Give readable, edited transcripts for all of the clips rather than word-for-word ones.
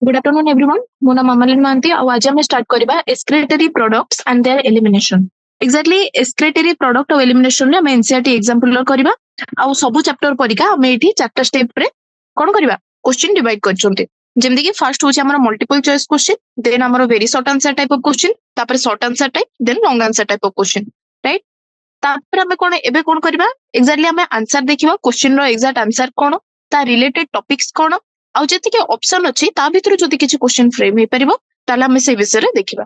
Good afternoon, everyone. ମୋ ନାମ ମାମାଲିନ ମହାନ୍ତି ଆଉ ଆଜି ଆମେ ଷ୍ଟାର୍ଟ କରିବା excretory products and their elimination. Exactly excretory product ଆଉ elimination ରେ ଆମେ NCERT example କରିବା ଆଉ ସବୁ chapter ପରିକା ଆମେ ଏଠି ଚାରିଟା step ରେ କଣ କରିବା question divide କରିଛନ୍ତି ଯେମିତି କି first ହଉଛି ଆମର multiple choice question, then ଆମର very short answer type of question, ତାପରେ short answer type, then long answer type of question, right? ତାପରେ ଆମେ କଣ ଏବେ କଣ କରିବା exactly ଆମେ answer ଦେଖିବା question ର exact answer କଣ ତା related topics କଣ ଆଉ ଯେତିକି ଅପସନ ଅଛି ତା ଭିତରୁ ଯଦି କିଛି କ୍ୱେଶ୍ଚନ ଫ୍ରେମ୍ ହେଇପାରିବ ତାହେଲେ ଆମେ ସେଇ ବିଷୟରେ ଦେଖିବା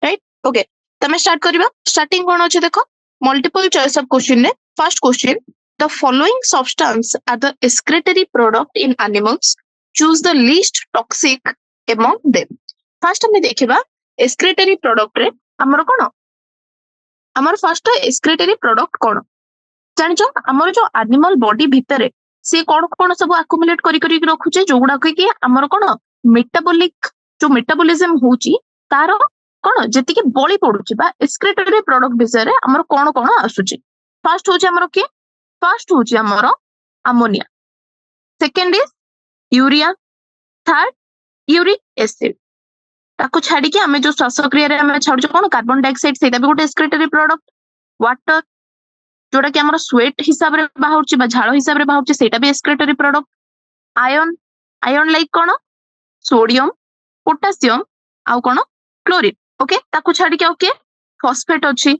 ରାଇଟ୍ ଓକେ ତମେ ଷ୍ଟାର୍ଟ କରିବା ଷ୍ଟାର୍ଟିଂ କଣ ଅଛି ଦେଖ ମଲ୍ଟିପଲ ଚଏସ୍ ଅଫ କ୍ୱେଶ୍ଚନ ରେ first question the following substances are the excretory product in animals choose the least toxic among them first ଆମେ ଦେଖିବା ଏକ୍ସକ୍ରେଟରୀ ପ୍ରଡକ୍ଟ ରେ ଆମର କଣ ଆମର ଫାର୍ଷ୍ଟ ଏକ୍ସକ୍ରେଟରୀ ପ୍ରଡକ୍ଟ କଣ ଜାଣିଛ ଆମର ଯୋଉ ଆନିମାଲ ବଡି ଭିତରେ ସେ କଣ ସବୁ ଆକୁମୁଲେଟ କରି ରଖୁଛେ ଯୋଉଗୁଡାକ କି ଆମର କଣ ମେଟାବୋଲିକ ଯୋଉ ମେଟାବୋଲିଜିମ ହଉଛି ତାର କଣ ଯେତିକି ବଳି ପଡୁଛି ବା ଏକ୍ସକ୍ରେଟରୀ ପ୍ରଡକ୍ଟ ବିଷୟରେ ଆମର କଣ ଆସୁଛି ଫାର୍ଷ୍ଟ ହଉଛି ଆମର କିଏ ଫାର୍ଷ୍ଟ ହଉଛି ଆମର ammonia second is urea third uric acid ତାକୁ ଛାଡିକି ଆମେ ଯୋଉ ଶ୍ୱାସକ୍ରିୟାରେ ଆମେ ଛାଡୁଛେ କଣ କାର୍ବନ ଡାଇଅକ୍ସାଇଡ ସେଇଟା ବି ଗୋଟେ ଏକ୍ସକ୍ରେଟରୀ ପ୍ରଡକ୍ଟ ୱାଟର जोटा कि हमर स्वेट हिसाब रे बाहुची बा झाळ हिसाब रे बाहुची सेटा भी excretory product ion ion like कोन सोडियम पोटेशियम आउ कोन क्लोरीन ओके ताकू छाडी के ओके फॉस्फेट अछि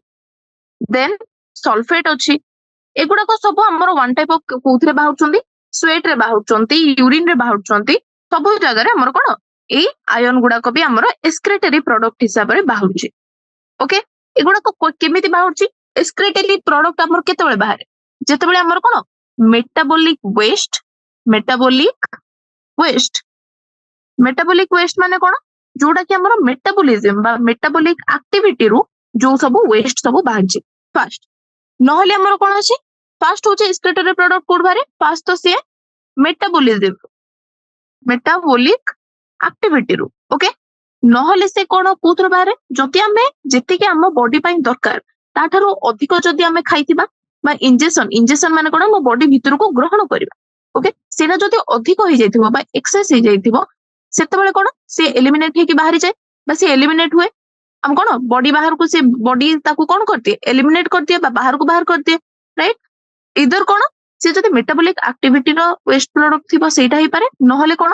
देन सल्फेट अछि एगुडा को सब हमर वन टाइप ऑफ कोथरे बाहुचंदी स्वेट रे बाहुचंती यूरिन रे बाहुचंती सब जगह रे हमर कोन ए आयन गुडा को भी हमर एक्सक्रेटरी प्रोडक्ट हिसाब रे बाहुची ओके एगुडा को केमिति बाहुची एक्सक्रेटरी प्रोडक्ट हमर केतेबेले बाहर जेतेबेले हमर कोन मेटाबॉलिक वेस्ट माने कोन जोटा कि हमर मेटाबॉलिज्म बा मेटाबॉलिक एक्टिविटी रु जो सब वेस्ट सब बाहर छी फर्स्ट नहले हमर कोन अछि फर्स्ट होचे एक्सक्रेटरी प्रोडक्ट कोड बारे फर्स्ट तो से मेटाबॉलिक एक्टिविटी रु ओके नहले से कोन कोथर बारे जति हमें जेति के हम बॉडी पई दरकार ताठारो अधिक जदि आमे खाइतिबा बा इंजेक्शन माने कोन हम बॉडी भीतर को ग्रहण करिबा ओके सेना जदि अधिक होई जाइथिबो बा एक्सेस होई जाइथिबो सेतबेले कोन से एलिमिनेट हे कि बाहरी जाय बा से एलिमिनेट हुए हम कोन बॉडी बाहर को से बॉडी ताकू कोन करती एलिमिनेट करती बा बाहर को बाहर करती राइट इधर कोन से जदि मेटाबॉलिक एक्टिविटी रो वेस्ट प्रोडक्ट थिबो सेटा ही पारे नहले कोन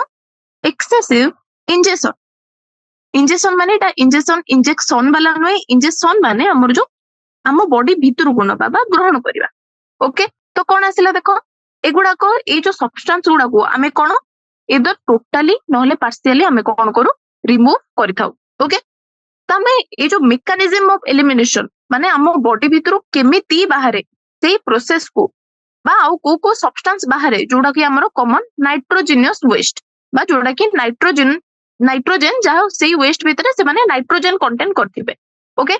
एक्सेसिव इंजेक्शन माने एटा इंजेक्शन वाला नय इंजेक्शन माने हमर जो आम बॉडी भीतर को नबा बा ग्रहण करिबा ओके तो कोन आसिला देखो एगुडा को ए जो सब्सटेंस गुडा को आमे कोन इधर टोटली नहले पार्शियली आमे कोन करू रिमूव करिथाउ ओके त आमे ए जो मेकानिज्म ऑफ एलिमिनेशन माने आम बॉडी भीतर केमिति बाहरे सेही प्रोसेस को बा आउ को सब्सटेंस बाहरे जोडा कि हमरो कॉमन नाइट्रोजेनियस वेस्ट बा जोडा कि नाइट्रोजन जहा सेही वेस्ट भीतर से माने नाइट्रोजन कंटेंट करथिबे ओके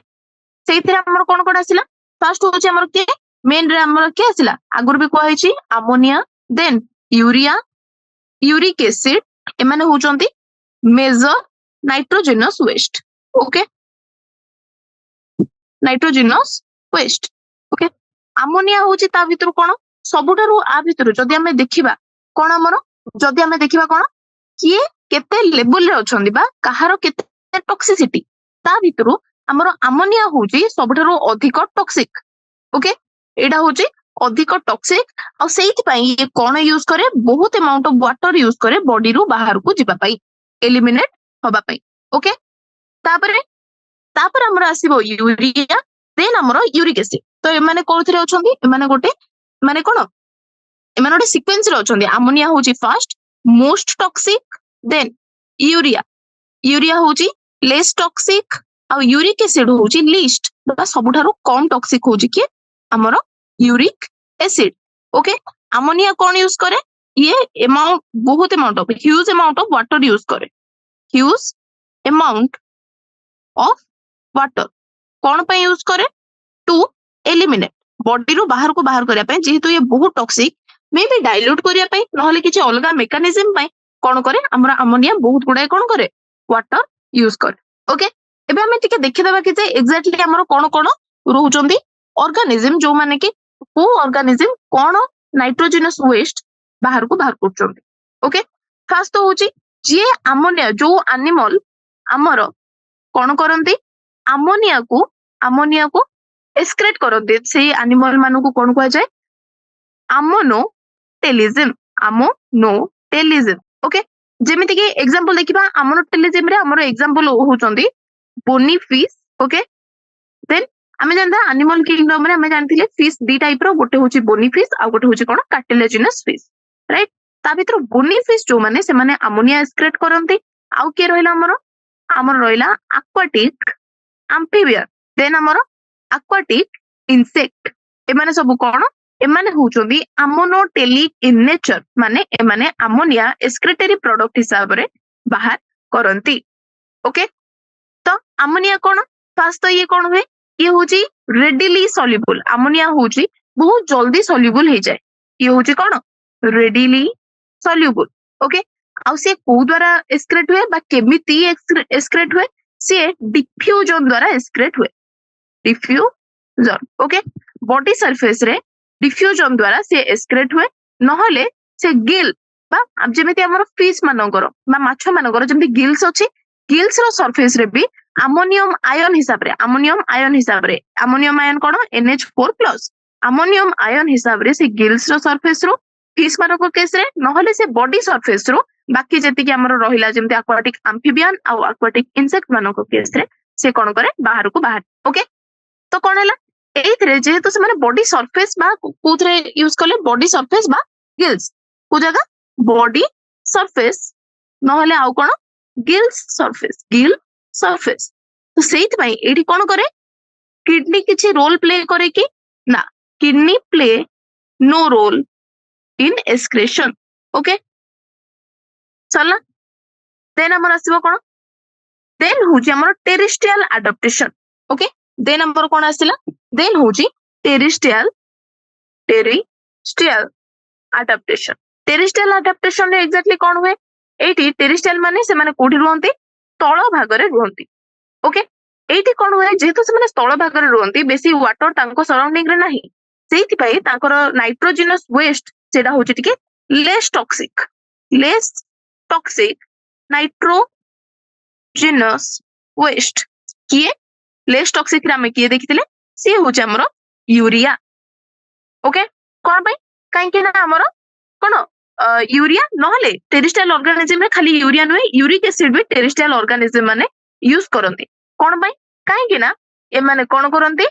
सेइथिरे हमर कोन आसिला फर्स्ट होचे हमर के मेन रे हमर के आसिला आगुर भी कहै छी ammonia then urea uric acid ए माने होचंती major nitrogenous waste okay nitrogenous waste okay ammonia होची ता भीतर कोन सबुठारु आ भीतर जदी हमें देखिबा कोन हमर जदी हमें देखिबा कोन किए केते लेवल रे अछंदी बा कहारो केते टॉक्सिसिटी ता भीतर हमर अमोनिया होची सबठारु अधिक टॉक्सिक ओके एडा होची अधिक टॉक्सिक और सेइति पई ये कोन यूज करे बहुत अमाउंट ऑफ वाटर यूज करे बॉडी रु बाहर को जिबा पई एलिमिनेट होबा पई ओके तापर हमर आसीबो यूरिया देन हमर यूरिक एसिड तो ए माने कोथरे अछंदी ए माने गोटे माने कोन ए माने गोटे सीक्वेंस रे अछंदी अमोनिया होची first most toxic then urea होची लेस टॉक्सिक और यूरिक एसिड होची लीस्ट बा सबुठारु कम टॉक्सिक होची कि हमर यूरिक एसिड ओके अमोनिया कोन यूज करे ये अमाउंट बहुत amount of huge amount of water use करे ह्यूज अमाउंट ऑफ वाटर कोन पे यूज करे टू एलिमिनेट बॉडी रो बाहर को बाहर करिया पे जेहेतु ये बहुत टॉक्सिक मे बी डाइल्यूट करिया पे नहले किछि अलगा मेकानिज्म पे कोन करे हमर अमोनिया बहुत गुडा कोन करे वाटर यूज करे ओके एबे हमें टिके देखि देबा कि जे एग्जैक्टली हमर कोन रहउचंदी ऑर्गेनिज्म जो माने कि को ऑर्गेनिज्म कोन नाइट्रोजेनस वेस्ट बाहर को बाहर करचंदी ओके फर्स्ट तो होची जे अमोनिया जो एनिमल आमर कौन करती अमोनिया को एक्सक्रेट करते से एनिमल मान को कौन कह जाए आमोनोटेलिज्म आमोनोटेलिज्म ओके जेमिति कि एग्जांपल देखिबा आमोनोटेलिज्म रे हमर एग्जांपल होचंदी बोनीफिश ओके देन आमे जानता एनिमल किंगडम रे आमे जानथिले फिश दी टाइप रो गोटे होची बोनीफिश आ गोटे होची कोन कार्टिलेजिनस फिश राइट ता भीतर बोनीफिश जो माने से माने अमोनिया एक्सक्रेट करंती आउ के रहला हमर रहला एक्वाटिक एम्फीबियन देन हमर एक्वाटिक इंसेक्ट ए माने सब कोन एमाने होचंदी अमोनोटेलिक इन नेचर माने एमाने अमोनिया एक्सक्रेटरी प्रोडक्ट हिसाब रे बाहर करंती ओके तो अमोनिया कोन फास्ट तो ये कोन हुए ये होची रेडिली सॉल्युबल अमोनिया होची बहुत जल्दी सॉल्युबल हो जाए ये होची कोन रेडिली सॉल्युबल ओके आउ से को द्वारा एक्सक्रेट हुए बा केमिति एक्सक्रेट हुए से डिफ्यूजन द्वारा एक्सक्रेट हुए डिफ्यूजन ओके बॉडी सरफेस रे डिफ्यूजन द्वारा से एक्सक्रेट हुए नहले से गिल बा जेमिति हमर फिश मानकर बा माछ मानकर जेमिति गिल्स अछि गिल्स रो सरफेस रे भी अमोनियम आयन हिसाब रे अमोनियम आयन कोन NH4+ अमोनियम आयन हिसाब रे से गिल्स रो सरफेस रो फिश मानकर केस रे नहले से बॉडी सरफेस रो बाकी जति कि हमर रहिला जेमिति एक्वाटिक एम्फीबियन आ एक्वाटिक इंसेक्ट मानकर केस रे से कोन करे बाहर को बाहर ओके तो कोन हला एथरे जेहेतु से माने बॉडी सरफेस बा कोथरे यूज करले बॉडी सरफेस बा गिल्स को जगह बॉडी सरफेस नहले आउ कोन गिल्स सरफेस तो सेइत भाई एठी कोन करे किडनी किछि रोल प्ले करे कि ना kidney play no role in excretion okay चला देन हमर आसीबो कोन देन होची हमर टेरेस्ट्रियल एडाप्टेशन ओके देन हमर कोन आसिला देन होची टेरेस्ट्रियल एडाप्टेशन रे एक्जेक्टली कोन हुए एठी टेरेस्ट्रियल माने से माने कोठी रहंती तळ भाग रे रहंती ओके एठी कोन हुए जेहेतु से माने तळ भाग रे रहंती बेसी वाटर तांको सराउंडिंग रे नाही सेति पई तांकर नाइट्रोजनस वेस्ट सेटा होची टिके लेस टॉक्सिक नाइट्रोजनस वेस्ट किए लेस टॉक्सिक रे हमें किए देखिथिले सी होची हमरो यूरिया ओके कोन भाई काहे कि ना हमरो कोन यूरिया नहले टेरेस्ट्रियल ऑर्गेनिज्म रे खाली यूरिया नुए यूरिक एसिड भी टेरेस्ट्रियल ऑर्गेनिज्म माने यूज करंती कोन भाई काहे कि ना ए माने कोन करंती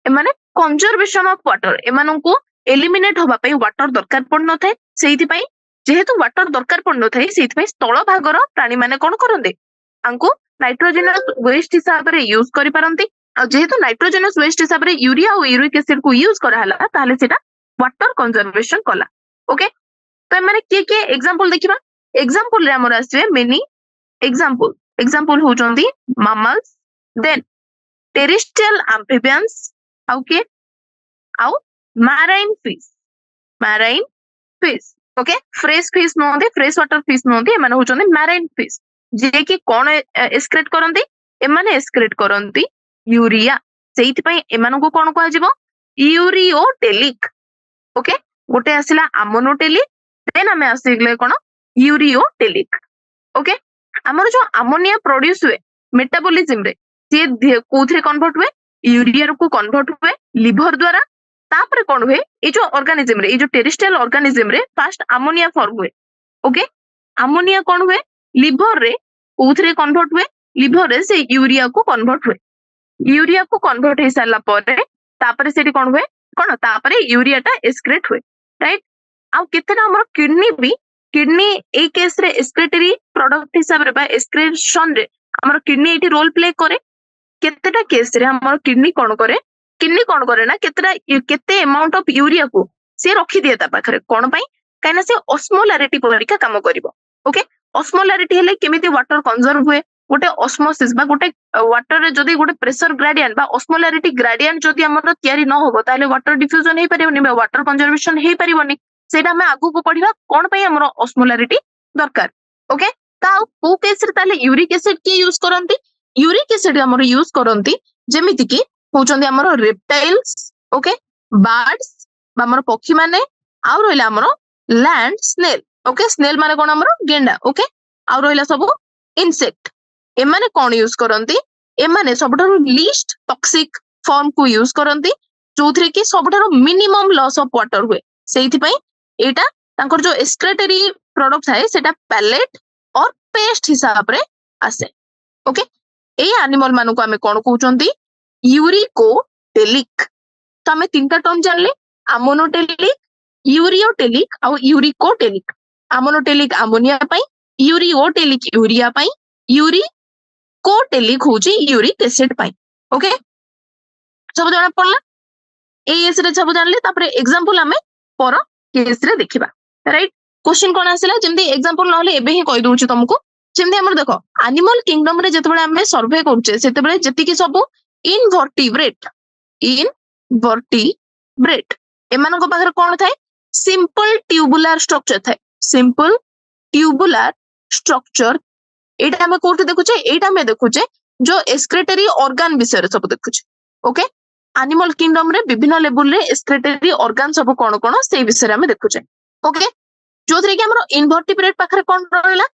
ए माने कंजर्वेशन ऑफ वाटर ए मानन को एलिमिनेट होबा पई वाटर दरकार पड़ न थाए सेहिति पई जेहेतु वाटर दरकार पड़ न थाए सेहिति पई स्थल भागर प्राणी माने कोन करंती आंको नाइट्रोजनस वेस्ट हिसाब रे यूज करि पारंती आ जेहेतु नाइट्रोजनस वेस्ट हिसाब रे यूरिया और यूरिक एसिड को यूज करा हला ताले सेटा वाटर कंजर्वेशन कला ओके तो माने के एग्जांपल देखिबा एग्जांपल रे हमर आसे मेनी एग्जांपल होचंदी मैमल्स देन टेरेस्ट्रियल एम्फीबियंस आउ के आउ marine fish okay fresh fish नोंदे फ्रेश वाटर फिश नोंदे माने होचंदी मैराइन फिश जे कि कोन एक्सक्रेट करंती एमाने एक्सक्रेट करंती यूरिया सेहिति पई एमानो को कोन कहै जिवो यूरियोटेलिक ओके गोटे आसिला अमोनोटेलिक देन हमें आसिगले कोन यूरियोटेलिक ओके हमर जो अमोनिया प्रोड्यूस हुए मेटाबॉलिज्म रे से कोथरे कन्वर्ट हुए यूरिया को कन्वर्ट हुए लिवर द्वारा तापर कोन हुए ए जो ऑर्गेनिज्म रे ए जो टेरेस्ट्रियल ऑर्गेनिज्म रे फर्स्ट अमोनिया फॉर्म हुए ओके अमोनिया कोन हुए लिवर रे कोथरे कन्वर्ट हुए लिवर रे से यूरिया को कन्वर्ट हुए यूरिया को कन्वर्ट हे साला परे तापर सेठी कोन हुए कोन तापर यूरिया टा एक्सक्रेट हुए राइट आ केतेना हमर किडनी ए केस रे एक्सक्रेटरी प्रोडक्ट हिसाब रे बा एक्सक्रेशन रे हमर किडनी एठी रोल प्ले करे केतेटा केस रे हमर किडनी कोन करे ना केते अमाउंट ऑफ यूरिया को से रखी दिए ता पाखरे कोन पई काइना से ऑस्मोलारिटी परिका काम करिवो ओके ऑस्मोलारिटी हेले केमिति वाटर कंजर्व हुए गोटे ऑस्मोसिस बा गोटे वाटर रे जदी गोटे प्रेशर ग्रेडियंट बा ऑस्मोलारिटी ग्रेडियंट जदी हमर तयारी न होबो ताले वाटर डिफ्यूजन हे परिबोनी बा वाटर कंजर्वेशन हे परिबोनी सेटा हम आगु को पढिबा कोन पई हमर ऑस्मोलारिटी दरकार ओके ता को केस रे ताले यूरिक एसिड के यूज करंती यूरिक एसिड हमर यूज करंती जेमिति कि होचंदी हमर रेप्टाइल्स ओके बर्ड्स बा हमर पक्षी माने आ रहला हमर लैंड स्नेल ओके स्नेल माने कोन हमर गेंडा ओके आउ रहिला सब इनसेक्ट एमाने कोन यूज करंती एमाने सबठारु लीस्ट टॉक्सिक फॉर्म को यूज करंती जोथरे कि सबठारु मिनिमम लॉस ऑफ वाटर हुए सेइथि पई एटा तांकर जो एक्सक्रेटरी प्रोडक्ट थाए सेटा पैलेट और पेस्ट हिसाब रे आसे ओके ए एनिमल मानु को हमें कोन कहउचंती यूरिकोटेलिक तो हमें तीनटा टर्म जानले अमोनोटेलिक यूरियोटेलिक और यूरिकोटेलिक अमोनोटेलिक अमोनिया पई यूरियोटेलिक यूरिया पई यूरिकोटेलिक होची यूरिक एसिड पई ओके सब जाना पड़ला एएस रे सब जानले तापर एग्जांपल हमें पर केस रे देखिबा राइट क्वेश्चन कोन आसिला जेमती एग्जांपल नहले एबे ही कहि दोउची तुमको जेमती हमर देखो एनिमल किंगडम रे जतबेले हमें सर्वे करछे सेतबेले जति कि सब इनवर्टिब्रेट एमानको पाखरे कोन थाए सिंपल ट्यूबुलर स्ट्रक्चर थाए सिंपल ट्यूबुलर स्ट्रक्चर एटा हमें कोठी देखुचे एटा हमें देखुचे जो एक्सक्रेटरी ऑर्गन विषय सब देखुचे ओके एनिमल किंगडम रे विभिन्न लेवल रे एक्सक्रेटरी ऑर्गन सब कोन कोन से विषय हमें देखुचे ओके जोथरे कि हमरो इनवर्टिब्रेट पाखरे कोन रहला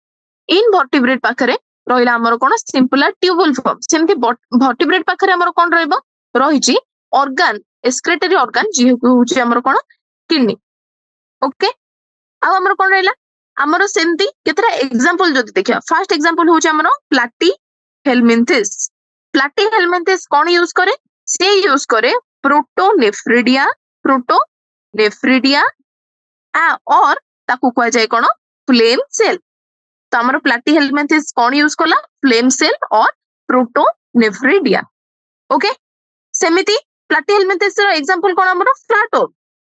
इनवर्टिब्रेट पाखरे रहिला हमरो कोन सिंपल ट्यूबुल फॉर्म सेमति वर्टिब्रेट पाखरे हमरो कोन रहइबो रहिची ऑर्गन एक्सक्रेटरी ऑर्गन जी होची हमरो कोन किडनी ओके आ हमरो कोन रहला हमरो सेमति केतरा एग्जांपल जदी देखिया फर्स्ट एग्जांपल होची हमरो प्लैटीहेल्मिन्थेस कोन यूज करे से यूज करे प्रोटोनेफ्रिडिया और ताकू कह जाए कोन फ्लेम सेल तो हमरो प्लैटीहेल्मिन्थेस कोन यूज कला फ्लेम सेल और प्रोटोनेफ्रिडिया ओके सेमिति प्लैटीहेल्मिन्थेस रो एग्जांपल कोन हमरो फ्लाटो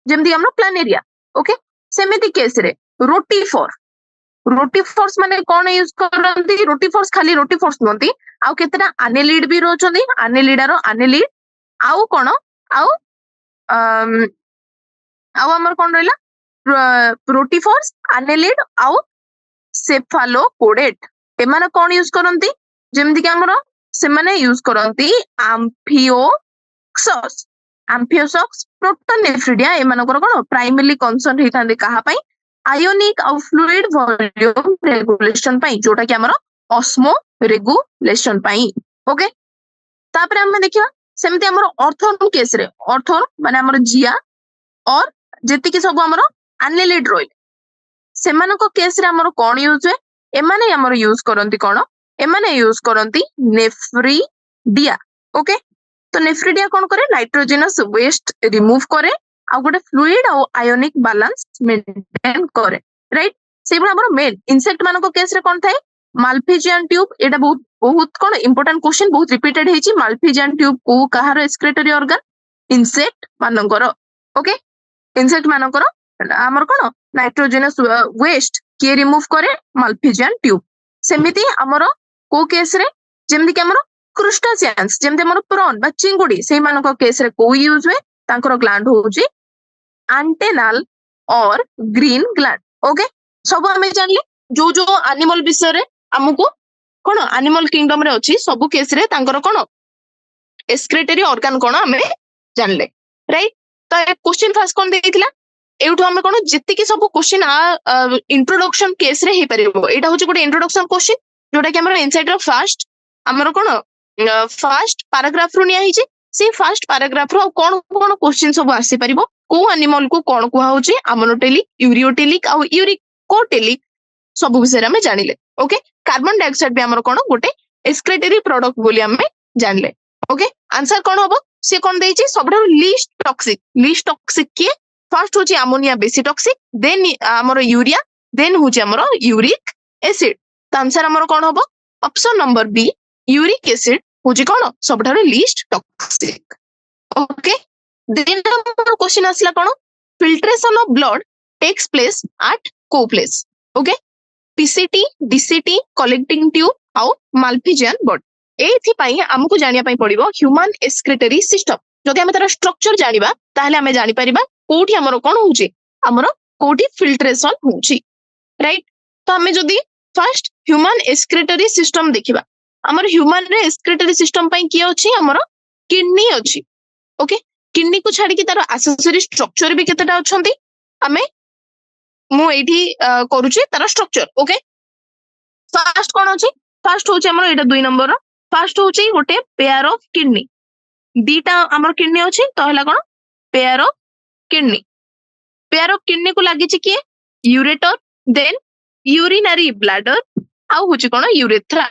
जेमदी हमरो प्लानेरिया ओके सेमिति केस रे रोटीफोर्स माने कोन यूज करंती रोटीफोर्स खाली रोटीफोर्स नंती आउ केतरा एनेलिड भी रोचंदी एनेलिडारो एनेलिड आउ कोन आउ हमर कोन रहला रोटीफोर्स एनेलिड आउ सेफालोपोडेट एमाने कोन यूज करंती जेमदी कि हमरो से माने यूज करंती एम्फियोसॉक्स प्रोटोनेफ्रिडिया एमानकर कोन प्राइमरी कंसर्न हेतांदी कहा पई आयोनिक और फ्लूइड वॉल्यूम रेगुलेशन पई जोटा कि हमरो ऑस्मो रेगुलेशन पई ओके तापर हम देखियो सेमति हमरो ऑर्थोन केस रे ऑर्थोन माने हमरो जिया और जेति कि सब हमरो एनेलिड रोइल सेमानको केस रे हमरो कोन यूज है एमाने हमरो यूज करंती कोन एमाने यूज करंती नेफ्रिडिया ओके तो नेफ्रिडिया कोन करे नाइट्रोजनस वेस्ट रिमूव करे आ गोटे फ्लूइड और आयोनिक बैलेंस मेंटेन करे राइट से हमरो मेन इंसेक्ट मानको केस रे कोन थाए माल्फिजियन ट्यूब एटा बहुत कोन इंपोर्टेंट क्वेश्चन बहुत रिपीटेड हेची माल्फिजियन ट्यूब को कहार एक्सक्रेटरी ऑर्गन इंसेक्ट मानकर ओके इंसेक्ट मानकर हमर कोन नाइट्रोजनस वेस्ट के रिमूव करे माल्फिजियन ट्यूब सेमिति हमरो को केस रे जेमदि कि हमरो क्रुस्टासियंस जेमदि हमरो प्रॉन बा चिंगुडी से मानको केस रे को यूज हुए तांकर ग्लैंड होची एंटेनल और ग्रीन ग्लैंड ओके सब हमें जानले जो जो एनिमल विषय रे हमको कोन एनिमल किंगडम रे अछि सब केस रे तांकर कोन एक्सक्रेटरी ऑर्गन कोन हमें जानले राइट तो क्वेश्चन फर्स्ट कोन देथिला एउठो हमें कोन जति कि सब क्वेश्चन इंट्रोडक्शन केस रे हे परबो एटा होची गोटे इंट्रोडक्शन क्वेश्चन जोटा कि हमर इनसाइड रो फर्स्ट हमर कोन फर्स्ट पैराग्राफ रो निया हिची से फर्स्ट पैराग्राफ रो कोन कोन क्वेश्चन सब आसी परिबो को एनिमल को कोन कुहा होची अमोनोटेलिक यूरियोटेलिक और यूरिकोटेलिक सब विषय हमें जानिले ओके कार्बन डाइऑक्साइड भी हमर कोन गोटे एक्सक्रेटरी प्रोडक्ट बोली हमें जानले ओके आंसर कोन होबो से कोन देछि सबठारु लीस्ट टॉक्सिक के फर्स्ट होची अमोनिया बेसी टॉक्सिक देन हमर यूरिया देन होची हमर यूरिक एसिड तो आंसर हमर कोन होबो option number B uric acid होची कोन सबठारु लीस्ट टॉक्सिक ओके देन हमर क्वेश्चन आसला कोन filtration of blood takes place at को place okay PCT DCT collecting tube आउ माल्फिजियन बॉडी एथि पई हमकु जानिया पई पड़िबो ह्यूमन एक्सक्रेटरी सिस्टम जदि हम तार स्ट्रक्चर जानिबा ताहले हमें जानि परिबा कोठी हमरो कोन होची हमरो कोठी फिल्ट्रेशन होची राइट तो हमें जदि फर्स्ट ह्यूमन एक्सक्रेटरी सिस्टम देखिबा हमर ह्यूमन रे एक्सक्रेटरी सिस्टम पई की अछि हमरो किडनी अछि ओके किडनी को छाडी कि तार एसेसरी स्ट्रक्चर भी केतेटा अछंती हमें मु एठी करूची तार स्ट्रक्चर ओके फास्ट कौन अछि फास्ट होची हमर एटा 2 नंबर फास्ट होची गोटे पेयर ऑफ किडनी दीटा हमर किडनी अछि तो हला कोन पेयर ऑफ किडनी को लागि छि कि यूरेटर देन यूरिनरी ब्लैडर आउ होची कोन यूरेथ्रा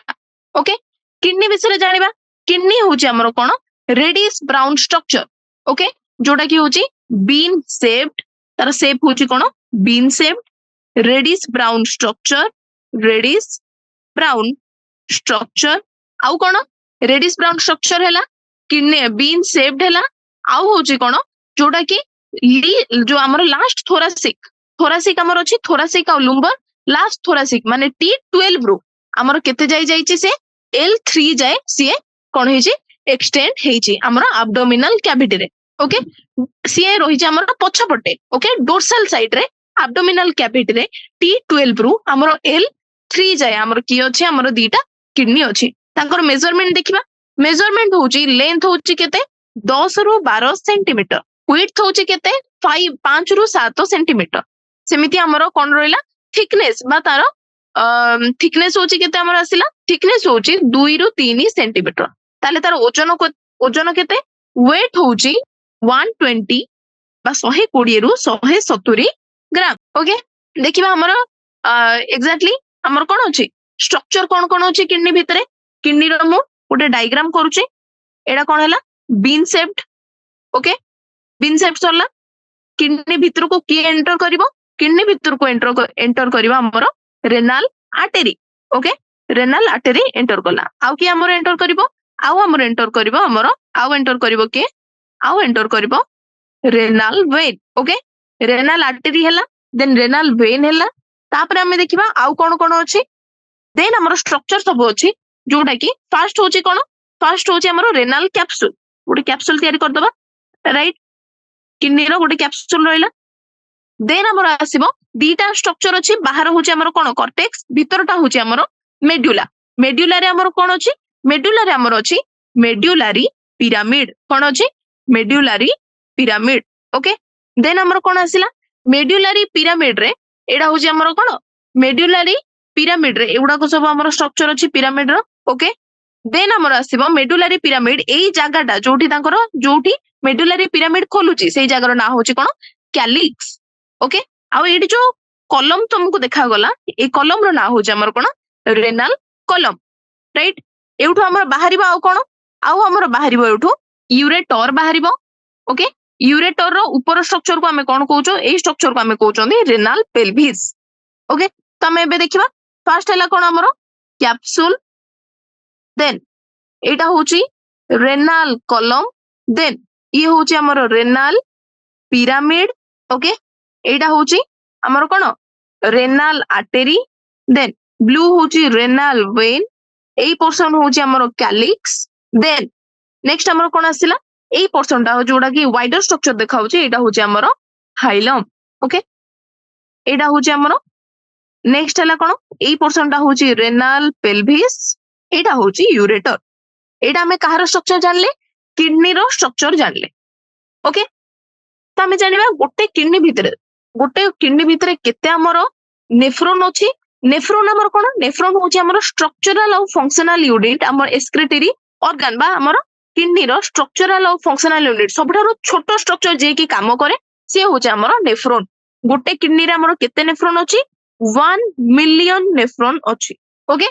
ओके किडनी विषय जानिबा किडनी होची हमर कोन रेडिश ब्राउन स्ट्रक्चर ओके जोटा कि होची बीन शेप्ड तार शेप होची कोन bean shaped reddish brown structure आउ कोन रेडिश ब्राउन स्ट्रक्चर हैला किडनी बीन शेप्ड हैला आउ होची कोन जोटा कि जो हमर लास्ट थोरासिक हमर अछि थोरासिक आ लुम्बर लास्ट थोरासिक माने T12 रो हमर केते जाई से L3 जाए सी कोन हेची एक्सटेंड हेची हमर एब्डोमिनल कैविटी रे ओके सी रही जे हमर पछपटे ओके डोर्सल साइड रे एब्डोमिनल कैविटी रे T12 रो हमर L3 जाए हमर की अछि हमर दीटा किडनी अछि तांकर मेजरमेंट देखिबा मेजरमेंट होची लेंथ होची केते 10 रु 12 सेंटीमीटर विड्थ होची केते 5 रु 7 सेंटीमीटर सेमिति हमर कोन रहला थिकनेस बा तार थिकनेस होची केते हमर आसिला थिकनेस होची 2 रु 3 सेंटीमीटर ताले तार ओजन केते वेट होची 120 बा 120 रु 170 ग्राम ओके देखिबा हमर एग्जैक्टली हमर कोन अछि स्ट्रक्चर कोन अछि किडनी भितरे किडनी रो मु गोटे डायग्राम करूची एडा कोन हैला bean shaped okay bean shaped सरला किडनी भितर को की एंटर करिवो किडनी भितर को एंटर करिवो हमर renal artery okay renal artery enter कला आउ की हमर एंटर करिवो आउ हमर एंटर करिवो हमर आउ एंटर करिवो के आउ एंटर करिवो renal vein okay renal artery हैला देन रेनाल वेन हैला तापरे हमें देखिबा आउ कोन अछि देन हमर स्ट्रक्चर सब अछि जोटा कि फास्ट होची कोन फास्ट होची हमर रेनाल कैप्सूल गोटे कैप्सूल तयारी कर दबा राइट किडनी रो गोटे कैप्सूल रहला देन हमर आसीबो दीटा स्ट्रक्चर अछि बाहर होची हमर कोन कॉर्टेक्स भीतरटा होची हमर मेडुला रे हमर कोन अछि मेडुला रे हमर अछि मेडुलारी पिरामिड कोन अछि मेडुलारी पिरामिड ओके देन हमर कोन आसिला मेडुलारी पिरामिड रे एडा होची हमर कोन मेडुलारी पिरामिड रे एगुडा को सब हमर स्ट्रक्चर अछि पिरामिड रो ओके देन हमर आसीबो मेडुलारी पिरामिड एई जागाटा जोठी तांकर जोठी मेडुलारी पिरामिड खोलुची सेई जागार ना होची कोन कैलिक्स ओके आ एडी जो कॉलम तुमको देखा गला ए कॉलम रो ना होची हमर कोन रेनाल कॉलम राइट एउठो हमर बाहरिबो आ कोन आउ हमर बाहरिबो एउठो यूरेटर बाहरिबो ओके यूरेटर रो ऊपर स्ट्रक्चर को हमें कोन कहउचो ए स्ट्रक्चर को हमें कहउचोंदी रेनाल पेल्विस ओके तो हमें एबे देखिबा फर्स्ट हैला कोन हमर कैप्सूल देन एटा होची रेनाल कॉलम देन ये होची हमर रेनाल पिरामिड ओके एटा होची हमर कोन रेनाल आर्टरी देन ब्लू होची रेनाल वेन एई पोर्शन होची हमर कैलिक्स देन नेक्स्ट हमर कोन आसिला एई पोर्शनटा हो जोडा कि वाइडर स्ट्रक्चर देखाउची एटा होची हमर हाइलम ओके एटा होची हमर नेक्स्ट हैला कोन एई पोर्शनटा होची रेनाल पेल्विस एटा होची यूरेटर एटा हमें कहार स्ट्रक्चर जानले किडनी रो स्ट्रक्चर जानले ओके तो हमें जानिबा गोटे किडनी भितरे केते हमर नेफ्रॉन अछि नेफ्रॉन हमर कोन नेफ्रॉन होची हमर स्ट्रक्चरल और फंक्शनल यूनिट हमर एक्सक्रीटरी ऑर्गन बा हमर किडनी रो स्ट्रक्चरल और फंक्शनल यूनिट सबठारो छोटो स्ट्रक्चर जे की काम करे से होची हमर नेफ्रॉन गोटे किडनी रे हमर केते नेफ्रॉन अछि 1 मिलियन नेफ्रॉन अछि ओके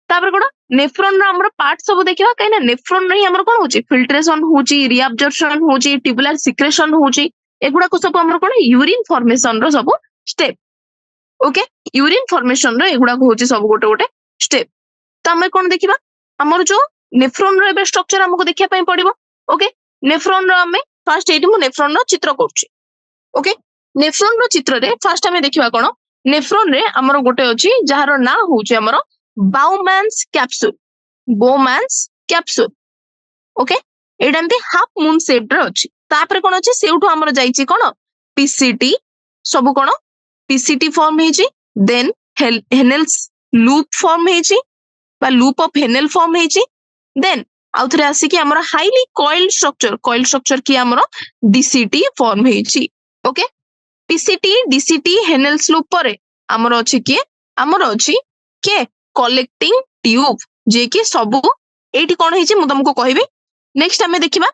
तापर कोन नेफ्रॉन रो हमर पार्ट सब देखिबा काइना नेफ्रॉन रे हमर कोन होची फिल्ट्रेशन होची रीअब्जॉर्प्शन होची ट्यूबुलर सिक्रेशन होची एगुडा को सब हमर कोन यूरिन फॉर्मेशन रो सब स्टेप ओके यूरिन फॉर्मेशन रो एगुडा को होची सब गोटे गोटे स्टेप तो हमें कोन देखिबा हमर जो नेफ्रॉन रो एबे स्ट्रक्चर हमको देखिया पई पड़िबो ओके नेफ्रॉन रो हमें फर्स्ट एटी मु नेफ्रॉन रो चित्र करछि ओके नेफ्रॉन रो चित्र रे फर्स्ट हमें देखिबा कोन नेफ्रॉन रे हमर गोटे अछि जहार ना होची हमर बाउमैन्स कैप्सूल ओके एडा एमती हाफ मून शेप रे अछि तापर कोन अछि सेउठो हमर जाईची कोन पीसीटी सब कोन पीसीटी फॉर्म हेची देन हेनेल्स लूप फॉर्म हेची बा लूप ऑफ हेनेल फॉर्म हेची देन आउथरे आसी कि हमर हाईली कॉइल्ड स्ट्रक्चर की हमर डीसीटी फॉर्म हेची ओके पीसीटी डीसीटी हेनेल्स लूप परे हमर अछि कि हमर अछि के कलेक्टिंग ट्यूब जे कि सब एठी कोन हेछि मु तुमको कहबी नेक्स्ट हमें देखिबा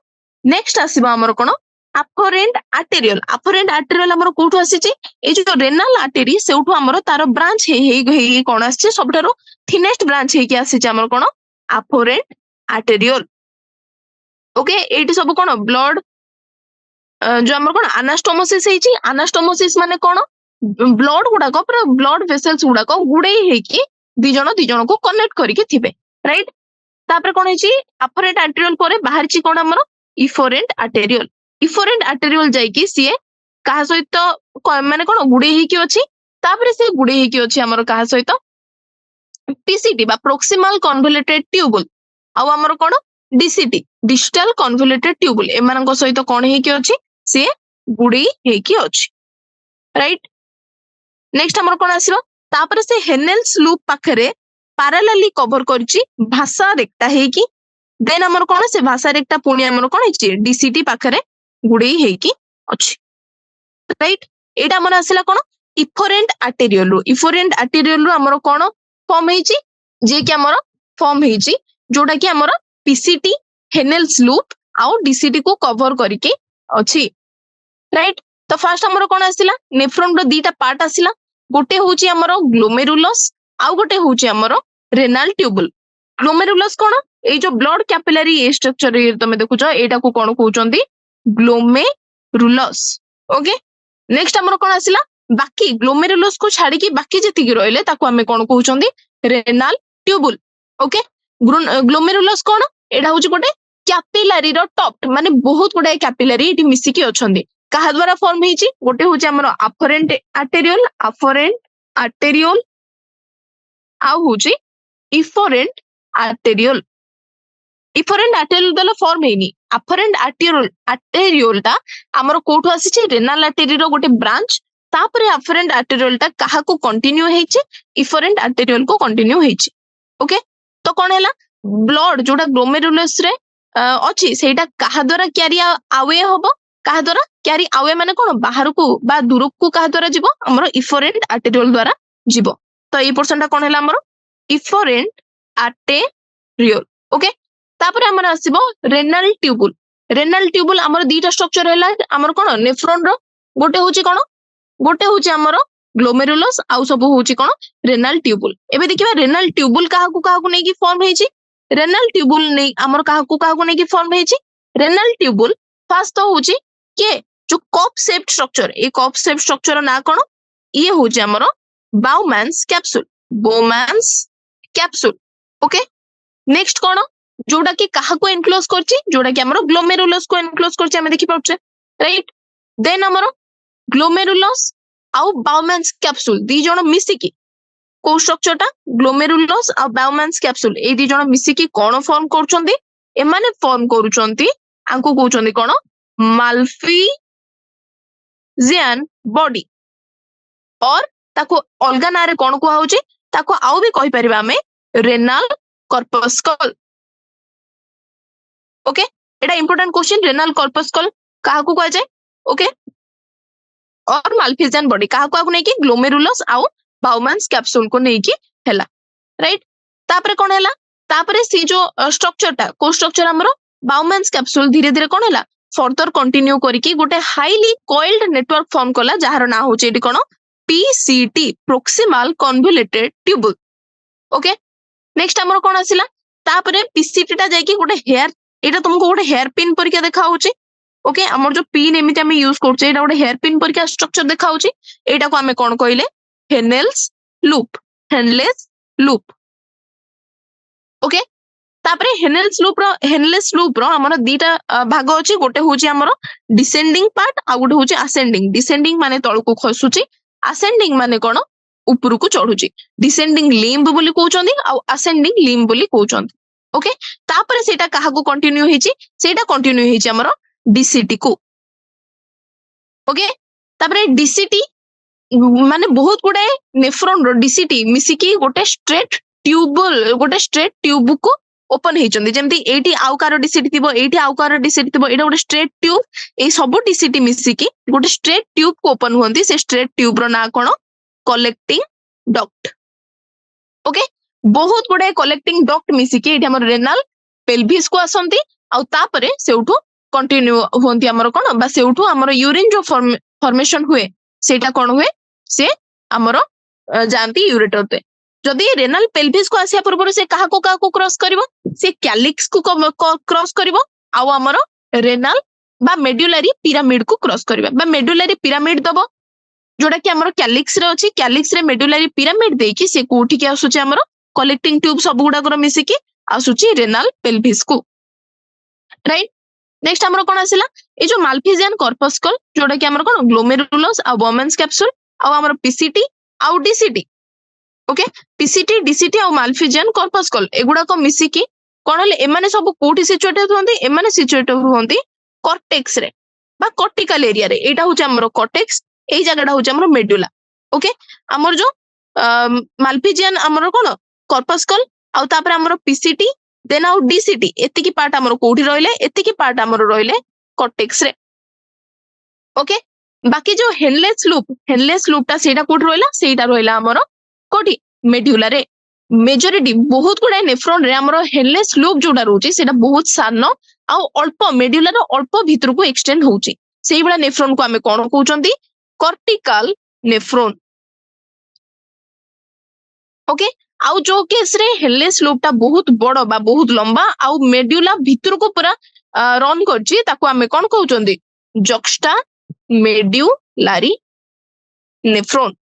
नेक्स्ट आसीबा हमर कोन afferent arteriole afferent arteriole हमर कोठो आसीछि ए जो renal artery सेउठो हमर तार ब्रांच हे कोन आसीछि सबठारो थिनेस्ट ब्रांच हे कि आसीछि हमर कोन afferent arteriole ओके एठी सब कोन ब्लड जो हमर कोन अनास्टोमोसिस हेछि अनास्टोमोसिस माने कोन ब्लड गुडा को पूरा ब्लड वेसल्स गुडा को गुडे हे कि दी जण को कनेक्ट करके थिबे राइट तापर कोन हेछि afferent arteriole परे बाहर छि कोन हमर efferent arteriole जाई कि सीए कहा सहित माने कोन गुडे हे कि अछि तापर से गुडे हे कि अछि हमर कहा सहित पीसीटी बा प्रोक्सिमल कन्वोल्यूटेड ट्यूबुल आ हमर कोन डीसीटी डिजिटल कन्वोल्यूटेड ट्यूबुल एमान को सहित कोन हे कि अछि से गुडे हे कि अछि राइट नेक्स्ट हमर कोन आसीरो तापर से हेनेल्स लूप पाखरे पैरेलली कवर करछि भाषा रेक्टा हे कि देन हमर कोन से भाषा रेक्टा पुणी हमर कोन हेछि डीसीटी पाखरे गुडे हे कि अछि राइट एटा हमर आसिला कोन efferent arteriole हमर कोन फॉर्म हेछि जे कि हमर फॉर्म हेछि जोटा कि हमर पीसीटी हेनेल्स लूप आउ डीसीटी को कवर करके अछि राइट तो फर्स्ट हमर कोन आसिला नेफ्रॉन रो दीटा पार्ट आसिला गोटे होची हमर ग्लोमेरुलस आउ गोटे होची हमर रेनाल ट्यूबुल ग्लोमेरुलस कोन ए जो ब्लड कैपिलरी ए स्ट्रक्चर तमे देखुछ एटा को कोन कहउचंदी ग्लोमेरुलस ओके नेक्स्ट हमर कोन आसिला बाकी ग्लोमेरुलस को छाडी की बाकी जति की रहले ताको हमें कोन कहउचंदी रेनाल ट्यूबुल ओके ग्लोमेरुलस कोन एटा होची गोटे कैपिलरी रो टॉप माने बहुत गुडे कैपिलरी इटी मिसी की अछंदी कहा द्वारा फॉर्म हेछि गोटे होछि हमर afferent arteriole आ होछि efferent arteriole दला फॉर्म हेनी afferent arteriole ता हमर कोठो आसीछि renal artery रो गोटे ब्रांच तापरे afferent arteriole ता कहा को कंटिन्यू हेछि efferent arteriole को कंटिन्यू हेछि ओके तो कोन हैला ब्लड जोडा ग्लोमेरुलस रे अछि सेटा कहा द्वारा क्यारी अवे होबो कहा द्वारा क्यारी अवे माने कोन बाहर को बा दूर को कहा द्वारा जीवो हमर efferent arteriole द्वारा जीवो तो ए पर्सनटा कोन हैला हमर efferent arteriole ओके तापर हमर आसीबो रेनाल ट्यूबुल हमर दीटा स्ट्रक्चर हैला हमर कोन नेफ्रॉन रो गोटे होची हमर ग्लोमेरुलस आउ सब होची कोन रेनाल ट्यूबुल एबे देखिबा रेनाल ट्यूबुल कहा को नै की फॉर्म हेची रेनाल ट्यूबुल नै हमर कहा को नै की फॉर्म हेची रेनाल ट्यूबुल फर्स्ट तो होची के जो कप शेप्ड स्ट्रक्चर ए कप शेप्ड स्ट्रक्चर ना कोन ये होची हमर बाउमैन्स कैप्सूल ओके नेक्स्ट कोन जोडा कि कहा को एनक्लोज करछि जोडा कि हमर ग्लोमेरुलस को एनक्लोज करछि हमें देखि पाउछे राइट देन हमर ग्लोमेरुलस आउ बाउमैन्स कैप्सूल दी जण मिसी की को स्ट्रक्चर ता ग्लोमेरुलस आ बाउमैन्स कैप्सूल ए दी जण मिसी की कोन फॉर्म करछंती एमाने फॉर्म करूछंती आंको कहउछंती कोन माल्फिजियन बॉडी और ताको अलगा नारे कोन को होउची ताको आउ भी कहि परिबा हमें रेनाल कॉर्पस्कल ओके एटा इंपोर्टेंट क्वेश्चन रेनाल कॉर्पस्कल कहा को कह जाय ओके और माल्फिजियन बॉडी कहा को नै कि ग्लोमेरुलस आउ बाउमैन्स कैप्सूल को नै कि हैला राइट तापरे कोन हैला तापरे सी जो स्ट्रक्चर ता को स्ट्रक्चर हमरो बाउमैन्स कैप्सूल धीरे धीरे कोन हैला फर्दर कंटिन्यू करके गोटे हाईली कॉइल्ड नेटवर्क फॉर्म कला जहार ना होचे एटी कोन PCT proximal convoluted tubule okay next हमर कोन आसिला तापरे पीसीटी ता जाई कि गोटे हेयर एटा तुमको गोटे हेयर पिन परिका देखा होचे ओके हमर जो पिन एमिति हम यूज करछे एटा गोटे हेयर पिन परिका स्ट्रक्चर देखा होचे एटा को हमें कोन कइले हेनेल्स लूप ओके तापरे हेनेल्स लूप रो हमर दीटा भाग अछि गोटे होची हमर डिसेंडिंग पार्ट आ गोटे होची असेंडिंग डिसेंडिंग माने तळ को खसुची असेंडिंग माने कोन ऊपर को चढुची डिसेंडिंग लिम्ब बोली कहउचंदी आ असेंडिंग लिम्ब बोली कहउचंदी ओके तापरे सेटा कहा को कंटिन्यू हेची सेटा कंटिन्यू हेची हमर डीसीटी को ओके तापरे डीसीटी माने बहुत गुडे नेफ्रॉन रो डीसीटी मिसी की गोटे स्ट्रेट ट्यूब को ओपन हेचंदी जेमति एठी आउ कार डीसीटी थिबो एठी आउ कार डीसीटी थिबो एटा गोटे स्ट्रेट ट्यूब ए सब डीसीटी मिसी की गोटे स्ट्रेट ट्यूब को ओपन होंदी से स्ट्रेट ट्यूब रो ना कोन कलेक्टिंग डक्ट ओके बहुत गुडे कलेक्टिंग डक्ट मिसिकी एठी हमर रेनाल पेल्विस को आसंती आउ तापरे सेउठु कंटिन्यू होंती हमर कोन बा सेउठु हमर यूरिन जो फॉर्मेशन हुए सेटा कोन हुए से हमर जानती यूरेटर पे जदि रेनाल पेल्विस को आसिया पूर्व से काहा को क्रॉस करिवो से कैलिक्स को क्रॉस करिवो आउ हमर रेनाल बा मेडुलारी पिरामिड को क्रॉस करिवो बा मेडुलारी पिरामिड दबो जोटा कि हमर कैलिक्स रे अछि कैलिक्स रे मेडुलारी पिरामिड देकी से कोठी के आसुची हमर कलेक्टिंग ट्यूब सब गुडा कर मिसिकी आसुची रेनाल पेल्विस को राइट नेक्स्ट हमर कोन आसिला ए जो माल्फिजियन कॉर्पस्कल जोटा कि हमर कोन ग्लोमेरुलस आ वोमेन्स कैप्सूल आ हमर पीसीटी आ डीसीटी ओके पीसीटी डीसीटी आ माल्फिजियन कॉर्पस्कल एगुडा को मिसिकी कोन हले एमाने सब कोठी सिचुएटेड होंती एमाने सिचुएटेड होंती कॉर्टेक्स रे बा कॉर्टिकल एरिया रे एटा होचे हमर कॉर्टेक्स एई जगहटा होचे हमर मेडुला ओके हमर जो माल्फिजियन हमर कोन कॉर्पस्कल आउ तापर हमर पीसीटी देन आउ डीसीटी एतिकी पार्ट हमर कोठी रहले एतिकी पार्ट हमर रहले कॉर्टेक्स रे ओके बाकी जो हेडलेस लूप ता सेटा कोठी रहला सेटा रहला हमर कोठी मेडुला रे मेजॉरिटी बहुत गुडा नेफ्रॉन रे हमर हेडलेस लूप जोडा रहउची सेटा बहुत सानो आउ अल्प मेडुला रो अल्प भीतर को एक्सटेंड होउची सेही बडा नेफ्रॉन को हमें कोन कहउचंती कॉर्टिकल नेफ्रॉन ओके आउ जो केस रे हेडलेस लूप ता बहुत बड़ बा बहुत लंबा आउ मेडुला भीतर को पूरा रन करची ताको हमें कोन कहउचंती juxtamedullary nephron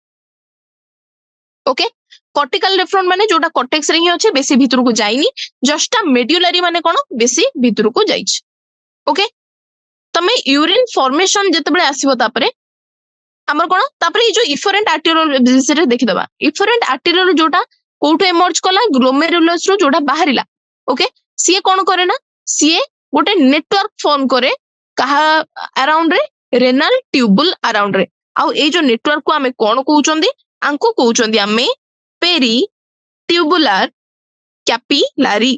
okay cortical nephron माने जोटा कॉर्टेक्स रे ही अछि बेसी भीतर को जाइनी जस्टा मेडुलारी माने कोन बेसी भीतर को जाइछ ओके तमे यूरिन फॉर्मेशन जतबे आसीबो तापरे हमर कोन तापरे जो इफरेंट आर्टेरियल बिसेरे देखि दबा इफरेंट आर्टेरियल जोटा कोठो एमर्ज कला ग्लोमेरुलस रो जोटा बाहरिला ओके सीए कोन करे ना सीए गोटे नेटवर्क फॉर्म करे कहा अराउंड रे रेनाल ट्यूबुल अराउंड रे आउ ए जो नेटवर्क को हमें कोन कहउचंदी आंको कहउचंदी हमें पेरी ट्यूबुलर कैपिलारी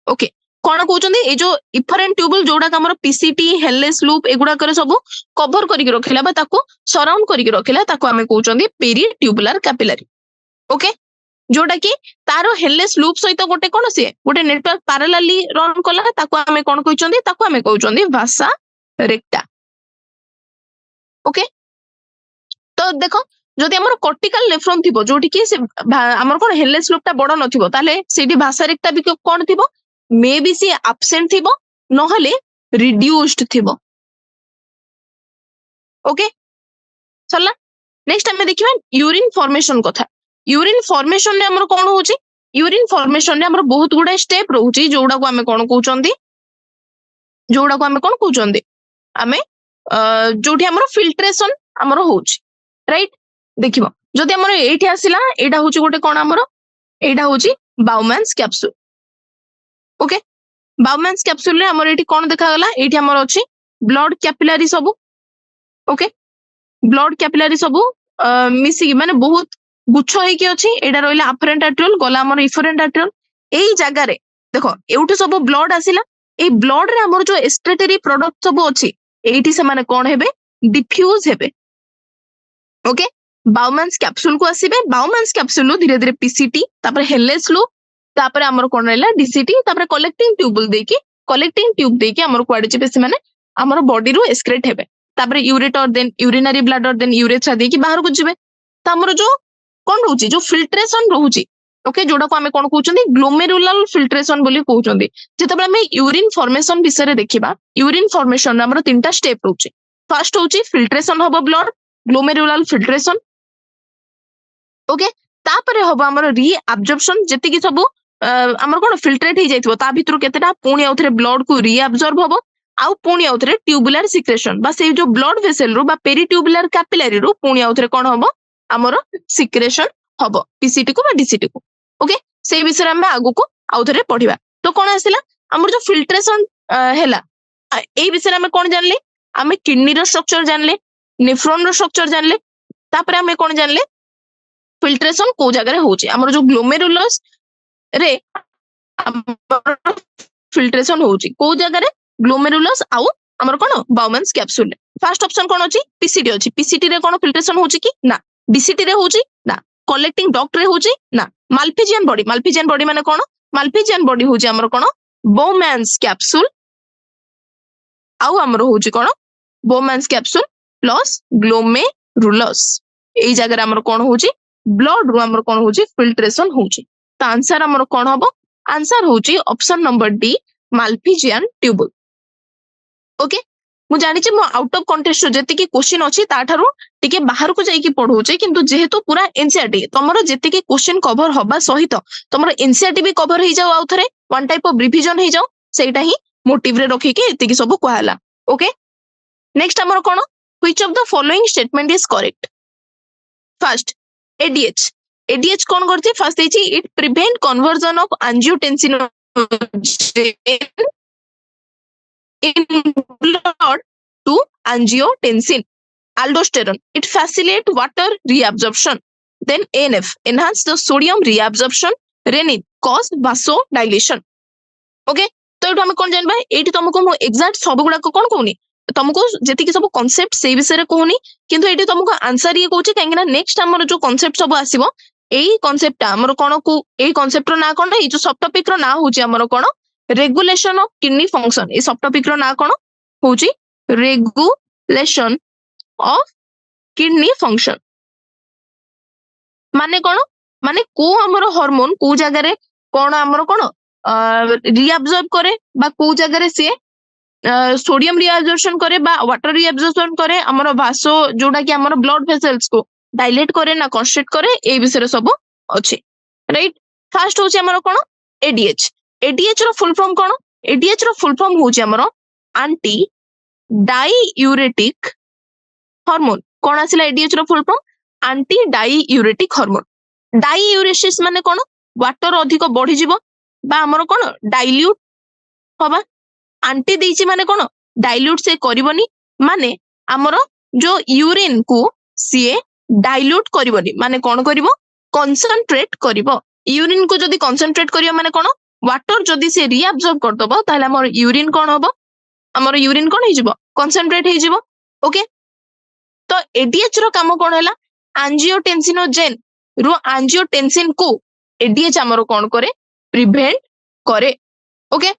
ओके कोन कहउचंदी ए जो इफरेंट ट्यूबुल जोडा हमर पीसीटी हेडलेस लूप एगुडा करे सब कवर करिक रखिला बा ताको सराउंड करिक रखिला ताको हमें कहउचंदी पेरी ट्यूबुलर कैपिलारी ओके जोडा कि तारो हेडलेस लूप सहित गोटे कोन से गोटे नेटवर्क पैरेलली रन कला ताको हमें कोन कहउचंदी ताको हमें कहउचंदी वासा रेक्टा ओके तो देखो जदि हमर कॉर्टिकल नेफ्रॉन थिबो जोटी कि से हमर कोन हेडलेस लूप ता बड़ नथिबो ताले सेठी भाषा रेक्टा भी कोन थिबो मे बी सी एब्सेंट थिबो नहले रिड्यूस्ड थिबो ओके सरला नेक्स्ट हमें देखिबा यूरिन फॉर्मेशन कथा यूरिन फॉर्मेशन ने हमर कोन होची यूरिन फॉर्मेशन ने हमर बहुत गुडा स्टेप रहउची जोडा को हमें कोन कहउचंदी हमें जोठी हमर फिल्ट्रेशन हमर होची राइट देखिबो जदि हमर एठी आसिला एटा होची गोटे कोन हमर एटा होची बाउमैन्स कैप्सूल ओके बाउमैन्स कैप्सूल रे हमर एठी कोन देखा गला एठी हमर अछि ब्लड कैपिलरी सब ओके ब्लड कैपिलरी सब मिसी माने बहुत गुच्छ होई कि अछि एटा रहला अफरेंट आर्टेरियल गला हमर इफरेंट आर्टेरियल एई जगह रे देखो एउठी सब ब्लड आसिला ए ब्लड रे हमर जो एक्सक्रीटरी प्रोडक्ट सब अछि एठी से माने कोन हेबे डिफ्यूज हेबे ओके बाउमैन्स कैप्सूल को आसीबे बाउमैन्स कैप्सूल धीरे धीरे पीसीटी तापर हेडलेस लूप तापर हमर कोन रहला डीसीटी तापर कलेक्टिंग ट्यूब देकी हमर क्वाडे जेबे से माने हमर बॉडी रो एक्सक्रीट हेबे तापर ureter then urinary bladder then urethra देकी बाहर को जेबे त हमर जो कोन रहउची जो फिल्ट्रेशन रहउची ओके जोडा को हमें कोन कहउचंदी ग्लोमेरुलर फिल्ट्रेशन बोली कहउचंदी जेतबे हमें यूरिन फॉर्मेशन विषय देखिबा यूरिन फॉर्मेशन हमर तीनटा स्टेप रहउची फर्स्ट होउची फिल्ट्रेशन होबो ब्लड ग्लोमेरुलर फिल्ट्रेशन ओके तापरे होबो हमर री एब्जॉर्प्शन जेति कि सब हमर कोन फिल्ट्रेट हो जाइतबो ता भितर केतेटा पुणी आउथरे ब्लड को री एब्जॉर्ब होबो आउ पुणी आउथरे ट्यूबुलर सिक्रेशन बा से जो ब्लड वेसल रो बा पेरी ट्यूबुलर कैपिलरी रो पुणी आउथरे कोन होबो हमर सिक्रेशन होबो पीसीटी को बा डीसीटी को ओके से विषय हम आगु को आउथरे पढिबा तो कोन आसिला हमर जो फिल्ट्रेशन हैला ए विषय हम कोन जानले हमें किडनी रो स्ट्रक्चर जानले नेफ्रॉन रो स्ट्रक्चर जानले तापर हमें कोन जानले फिल्ट्रेशन को जगह रे होची हमर जो ग्लोमेरुलस रे फिल्ट्रेशन होची को जगह रे ग्लोमेरुलस आउ हमर कोन बाउमैन्स कैप्सूल फर्स्ट ऑप्शन कोन अछि पीसीटी रे कोन फिल्ट्रेशन होची कि ना डीसीटी रे होची ना कलेक्टिंग डक्ट रे होची ना माल्फिजियन बॉडी माने कोन माल्फिजियन बॉडी होची हमर कोन बोमैन्स कैप्सूल आउ हमर होची कोन बोमैन्स कैप्सूल प्लस ग्लोमेरुलस एई जगह हमर कोन होची ब्लड रु हमर कोन होची फिल्ट्रेशन होची तो आंसर हमर कोन हबो आंसर होची option number D Malpighian tubule okay मु जानि छी मु आउट ऑफ कॉन्टेक्स्ट जति की क्वेश्चन अछि ताठारु टिके बाहर को जाई की पढौचे किंतु जेहेतु पूरा एनसीईआरटी तमरो जति की क्वेश्चन कवर हबा सहित तमरो एनसीईआरटी भी कवर हो जाओ आउथरे वन टाइप ऑफ रिवीजन हो जाओ सेटा ही मोटिव रे रखी के एति की सब कहला ओके नेक्स्ट हमर कोन which of the following statement is correct first ADH कौन करती फर्स्ट देछि it prevent conversion of angiotensin in blood to angiotensin aldosterone it facilitate water reabsorption then ANF enhance the sodium reabsorption renin cause vasodilation okay तो एठो हम कोन जानबा एठी तुमको मु exact सब गुडा को कोन कहूनी तुमको जेति की सब कांसेप्ट से विषय रे कहूनी किंतु एठी तुमको आंसर ये कहूची काहेकि ना नेक्स्ट हमर जो कांसेप्ट सब आसीबो एई कांसेप्ट हमर कोन को एई कांसेप्ट रो ना कोन ए जो सब टॉपिक रो ना होची हमर कोन रेगुलेशन ऑफ किडनी फंक्शन ए सब टॉपिक रो ना कोन होची रेगुलेशन ऑफ किडनी फंक्शन माने कोन माने को हमर हार्मोन को जगह रे कोन हमर कोन रिअब्जॉर्ब करे बा को जगह रे से सोडियम रिअब्जॉर्प्शन करे बा वाटर रिअब्जॉर्प्शन करे हमर भासो जोडा कि हमर ब्लड वेसल्स को डायलेट करे ना कंस्ट्रिक्ट करे ए विषय सब अछि राइट फर्स्ट होची हमर कोन एडीएच रो फुल फॉर्म कोन एडीएच रो फुल फॉर्म होची हमर एंटी डाईयूरेटिक हार्मोन कोन आसिला एडीएच रो full form anti diuretic hormone diuresis माने कोन वाटर अधिक बढ़ी जिवो बा हमर कोन डाइल्यूट होबा एंटी देछि माने कोन डाइल्यूट से करबनी माने हमर जो यूरिन को सीए डाइल्यूट करबनी माने कोन करबो कंसंट्रेट करबो यूरिन को जदी कंसंट्रेट करियो माने कोन वाटर जदी से रिअब्सॉर्ब कर दबो ताहले हमर यूरिन कोन होबो हमर यूरिन कोन हे जिवो कंसंट्रेट हे जिवो ओके तो एडीएच रो काम कोन हैला एंजियोटेंसिनोजेन रो एंजियोटेंसिन को एडीएच हमर कोन करे प्रिवेंट करे ओके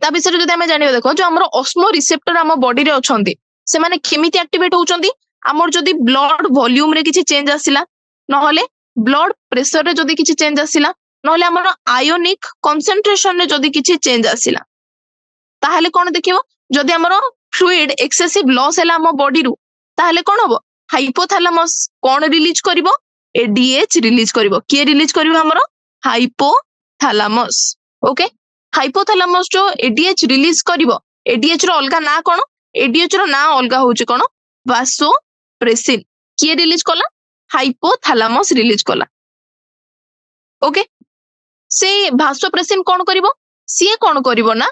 ता विषय जदी हमें जानिबो देखो जो हमर ऑस्मो रिसेप्टर हम बॉडी रे अछंती से माने केमिति एक्टिवेट होउचंती हमर जदी ब्लड वॉल्यूम रे किछि चेंज आसिला नहले ब्लड प्रेशर रे जदी किछि चेंज आसिला नहले हमर आयोनिक कंसंट्रेशन रे जदी किछि चेंज आसिला ताहले कोन देखिबो जदी हमर फ्लूइड एक्सेसिव लॉस हैला हम बॉडी रु ताहले कोन होबो हाइपोथैलेमस कोन रिलीज करिवो एडीएच रिलीज करिवो के रिलीज करिवो हमर हाइपोथैलेमस ओके हाइपोथैलेमस जो एडीएच रिलीज करिवो एडीएच रो अलगा ना कोन एडीएच रो ना अलगा होची कोन वासोप्रेसिन के रिलीज कला हाइपोथैलेमस रिलीज कला ओके से वासोप्रेसिन कोन करिवो सी कोन करिवो ना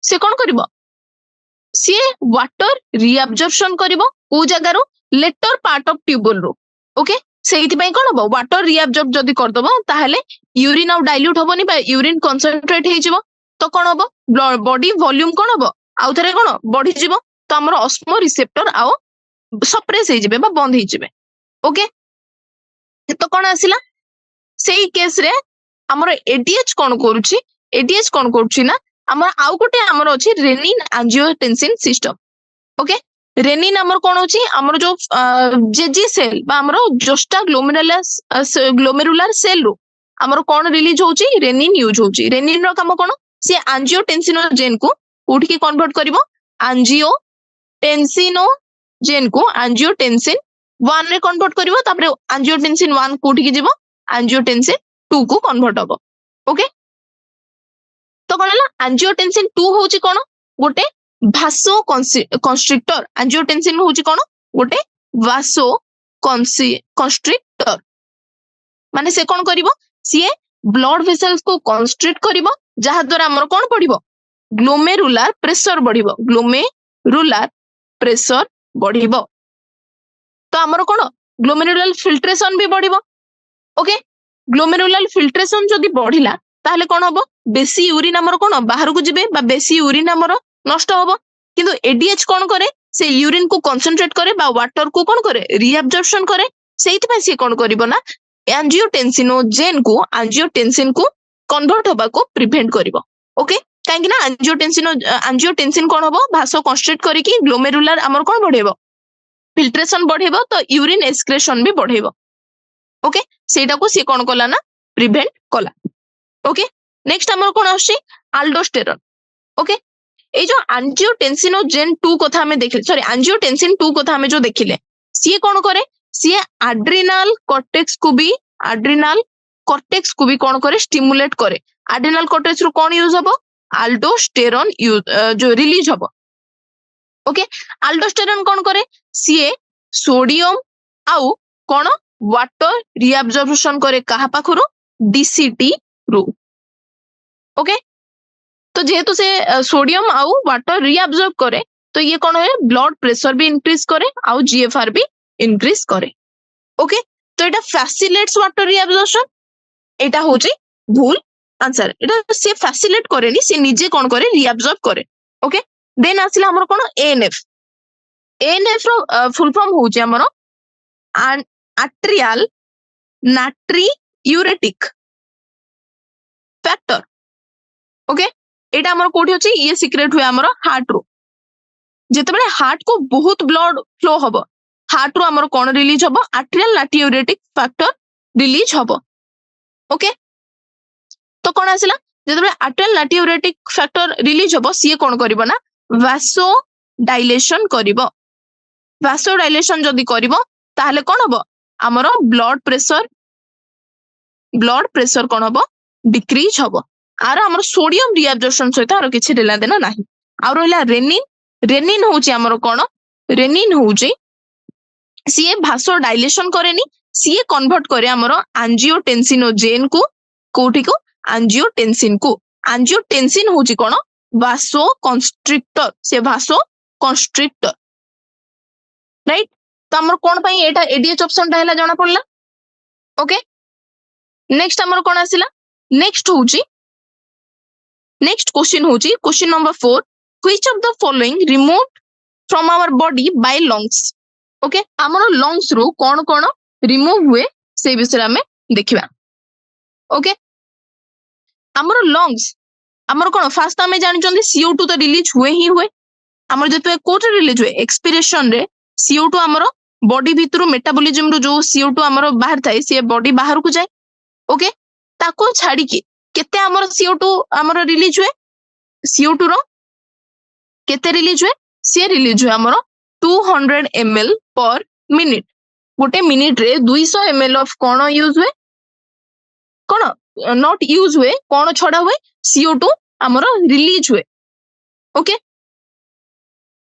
से कोन करिवो सी वाटर रिअब्जॉर्प्शन करिवो को जगह रो लेटर पार्ट ऑफ ट्यूबुल रो ओके सेहिति पई कोन हो वाटर रिअब्जॉर्ब जदी कर दबो ताहले यूरिन आउ डाइल्यूट होबनी बा यूरिन कंसंट्रेट हे जिवो तो कोन होबो बॉडी वॉल्यूम कोन होबो आउ थरे कोन बढ़ी जिवो तो हमर ऑस्मो रिसेप्टर आउ सप्रेस हे जिवे बा बंद हे जिवे ओके तो कोन आसिला सेही केस रे हमर एडीएच कोन करूची ना हमर आउ गोटे हमर अछि renin angiotensin system okay renin हमर कोन होची हमर जो जेजी सेल बा हमर जोस्टा ग्लोमेरुलर सेल रो हमर कोन रिलीज होची रेनिन यूज होची रेनिन रो काम कोन से एंजियोटेंसिनोजेन को कोठी के कन्वर्ट करबो एंजियोटेंसिनोजेन को एंजियोटेंसिन 1 रे कन्वर्ट करबो तापरे एंजियोटेंसिन 1 कोठी के जिवो एंजियोटेंसिन 2 को कन्वर्ट होबो ओके तो कोन हला एंजियोटेंसिन 2 होची कोन गोटे भासो कंस्ट्रिक्टर एंजियोटेंसिन होची कोन गोटे वासो कंस्ट्रिक्टर माने से कोन करिवो सी ब्लड वेसल्स को कंस्ट्रिक्ट करिवो जहा द्वारा हमर कोन पडिवो ग्लोमेरुलर प्रेशर बढ़िबो ग्लोमेरुलर प्रेशर बढ़िबो तो हमर कोन ग्लोमेरुलर फिल्ट्रेशन भी बढ़िबो ओके ग्लोमेरुलर फिल्ट्रेशन जदी बढ़िला ताहले कोन होबो बेसी यूरिन हमर कोन बाहर को जिबे बा बेसी यूरिन हमर नष्ट होबो किंतु एडीएच कोन करे से यूरिन को कंसंट्रेट करे बा वाटर को कौन करे रिअब्जॉर्प्शन करे सेइथि से कौन करिवो ना एंजियोटेंसिनोजेन को कन्वर्ट होबा को प्रिवेंट करिवो ओके काहेकि ना एंजियोटेंसिन कौन होबो भासो कंस्ट्रिक्ट करिकी ग्लोमेरुलर हमर कौन बढ़ेबो फिल्ट्रेशन बढ़ेबो तो यूरिन एक्सक्रेशन भी बढ़ेबो ओके सेटा को से कौन कला ना प्रिवेंट कला ओके नेक्स्ट हमर कौन आछि अल्डोस्टेरोन ओके ए जो एंजियोटेंसिनोजेन 2 कथा हमें देखले सॉरी एंजियोटेंसिन 2 कथा हमें जो देखिले सी कौन करे सी एड्रिनल कॉर्टेक्स को भी कौन करे स्टिमुलेट करे एड्रिनल कॉर्टेक्स रो कौन यूज हबो अल्डोस्टेरोन जो रिलीज हबो ओके अल्डोस्टेरोन कौन करे सी सोडियम आउ कौन वाटर रिअब्जॉर्प्शन करे कहा पाखरो डीसीटी रू ओके तो जेहेतु से सोडियम आउ वाटर रिअब्जॉर्ब करे तो ये कौन है ब्लड प्रेशर भी इंक्रीज करे आउ जीएफआर भी इंक्रीज करे ओके तो एटा फैसिलिटेट्स वाटर रिअब्जॉर्प्शन एटा होची भूल आंसर एटा से फैसिलिटेट करेनी से निजे कौन करे रिअब्जॉर्ब करे ओके देन आसिला हमर कोन एएनएफ रो फुल फॉर्म होची हमर आर्टेरियल नाट्रियूरेटिक फैक्टर ओके एटा हमर कोठी होची ये सीक्रेट हुए हमर हार्ट रो जेते बेले हार्ट को बहुत ब्लड फ्लो हबो हार्ट रो हमर कोन रिलीज हबो आर्टेरियल नाट्रियूरेटिक फैक्टर रिलीज हबो ओके तो कोन आसिला जेते बेले आर्टेरियल नाट्रियूरेटिक फैक्टर रिलीज हबो सी कोन करिवो ना वासो डायलेशन करिवो वासो डायलेशन जदी करिवो ताहले कोन हबो हमर ब्लड प्रेशर कोन हबो डिक्रीज हबो आर हमर सोडियम रिअब्जॉर्प्शन सहित आरो किछि लेला देना नाही आ रहला रेनिन होची हमर कोन रेनिन होची सीए भासो डायलेशन करेनी सीए कन्वर्ट करे हमर एंजियोटेंसिनोजेन को कोठी को एंजियोटेंसिन होची कोन वासो कंस्ट्रिक्टर से वासो कंस्ट्रिक्टर राइट तो हमर कोन पई एटा एडीएच ऑप्शन ता हला जाना पड़ला ओके नेक्स्ट हमर कोन आसिला नेक्स्ट क्वेश्चन होची question number 4 which of the following removed from our body by lungs okay हमर लंग्स रो कोन कोन रिमूव हुए से विषय हमें देखिबा ओके हमर लंग्स हमर कोन फास्ट हमें जानि चंदी CO2 तो रिलीज हुए ही हुए हमर जते कोट रिलीज हुए एक्सपिरेशन रे CO2 हमर बॉडी भितरु मेटाबॉलिज्म रो जो CO2 हमर बाहर थाए से बॉडी बाहर को जाए ओके ताको छाडी के केते हमर CO2 हमर रिलीज हुए CO2 रो केते रिलीज हुए से रिलीज हुए हमर 200 ml पर मिनिट गोटे मिनिट रे 200 ml ऑफ कोन यूज हुए कोन नॉट यूज हुए कोन छडा हुए CO2 हमर रिलीज हुए ओके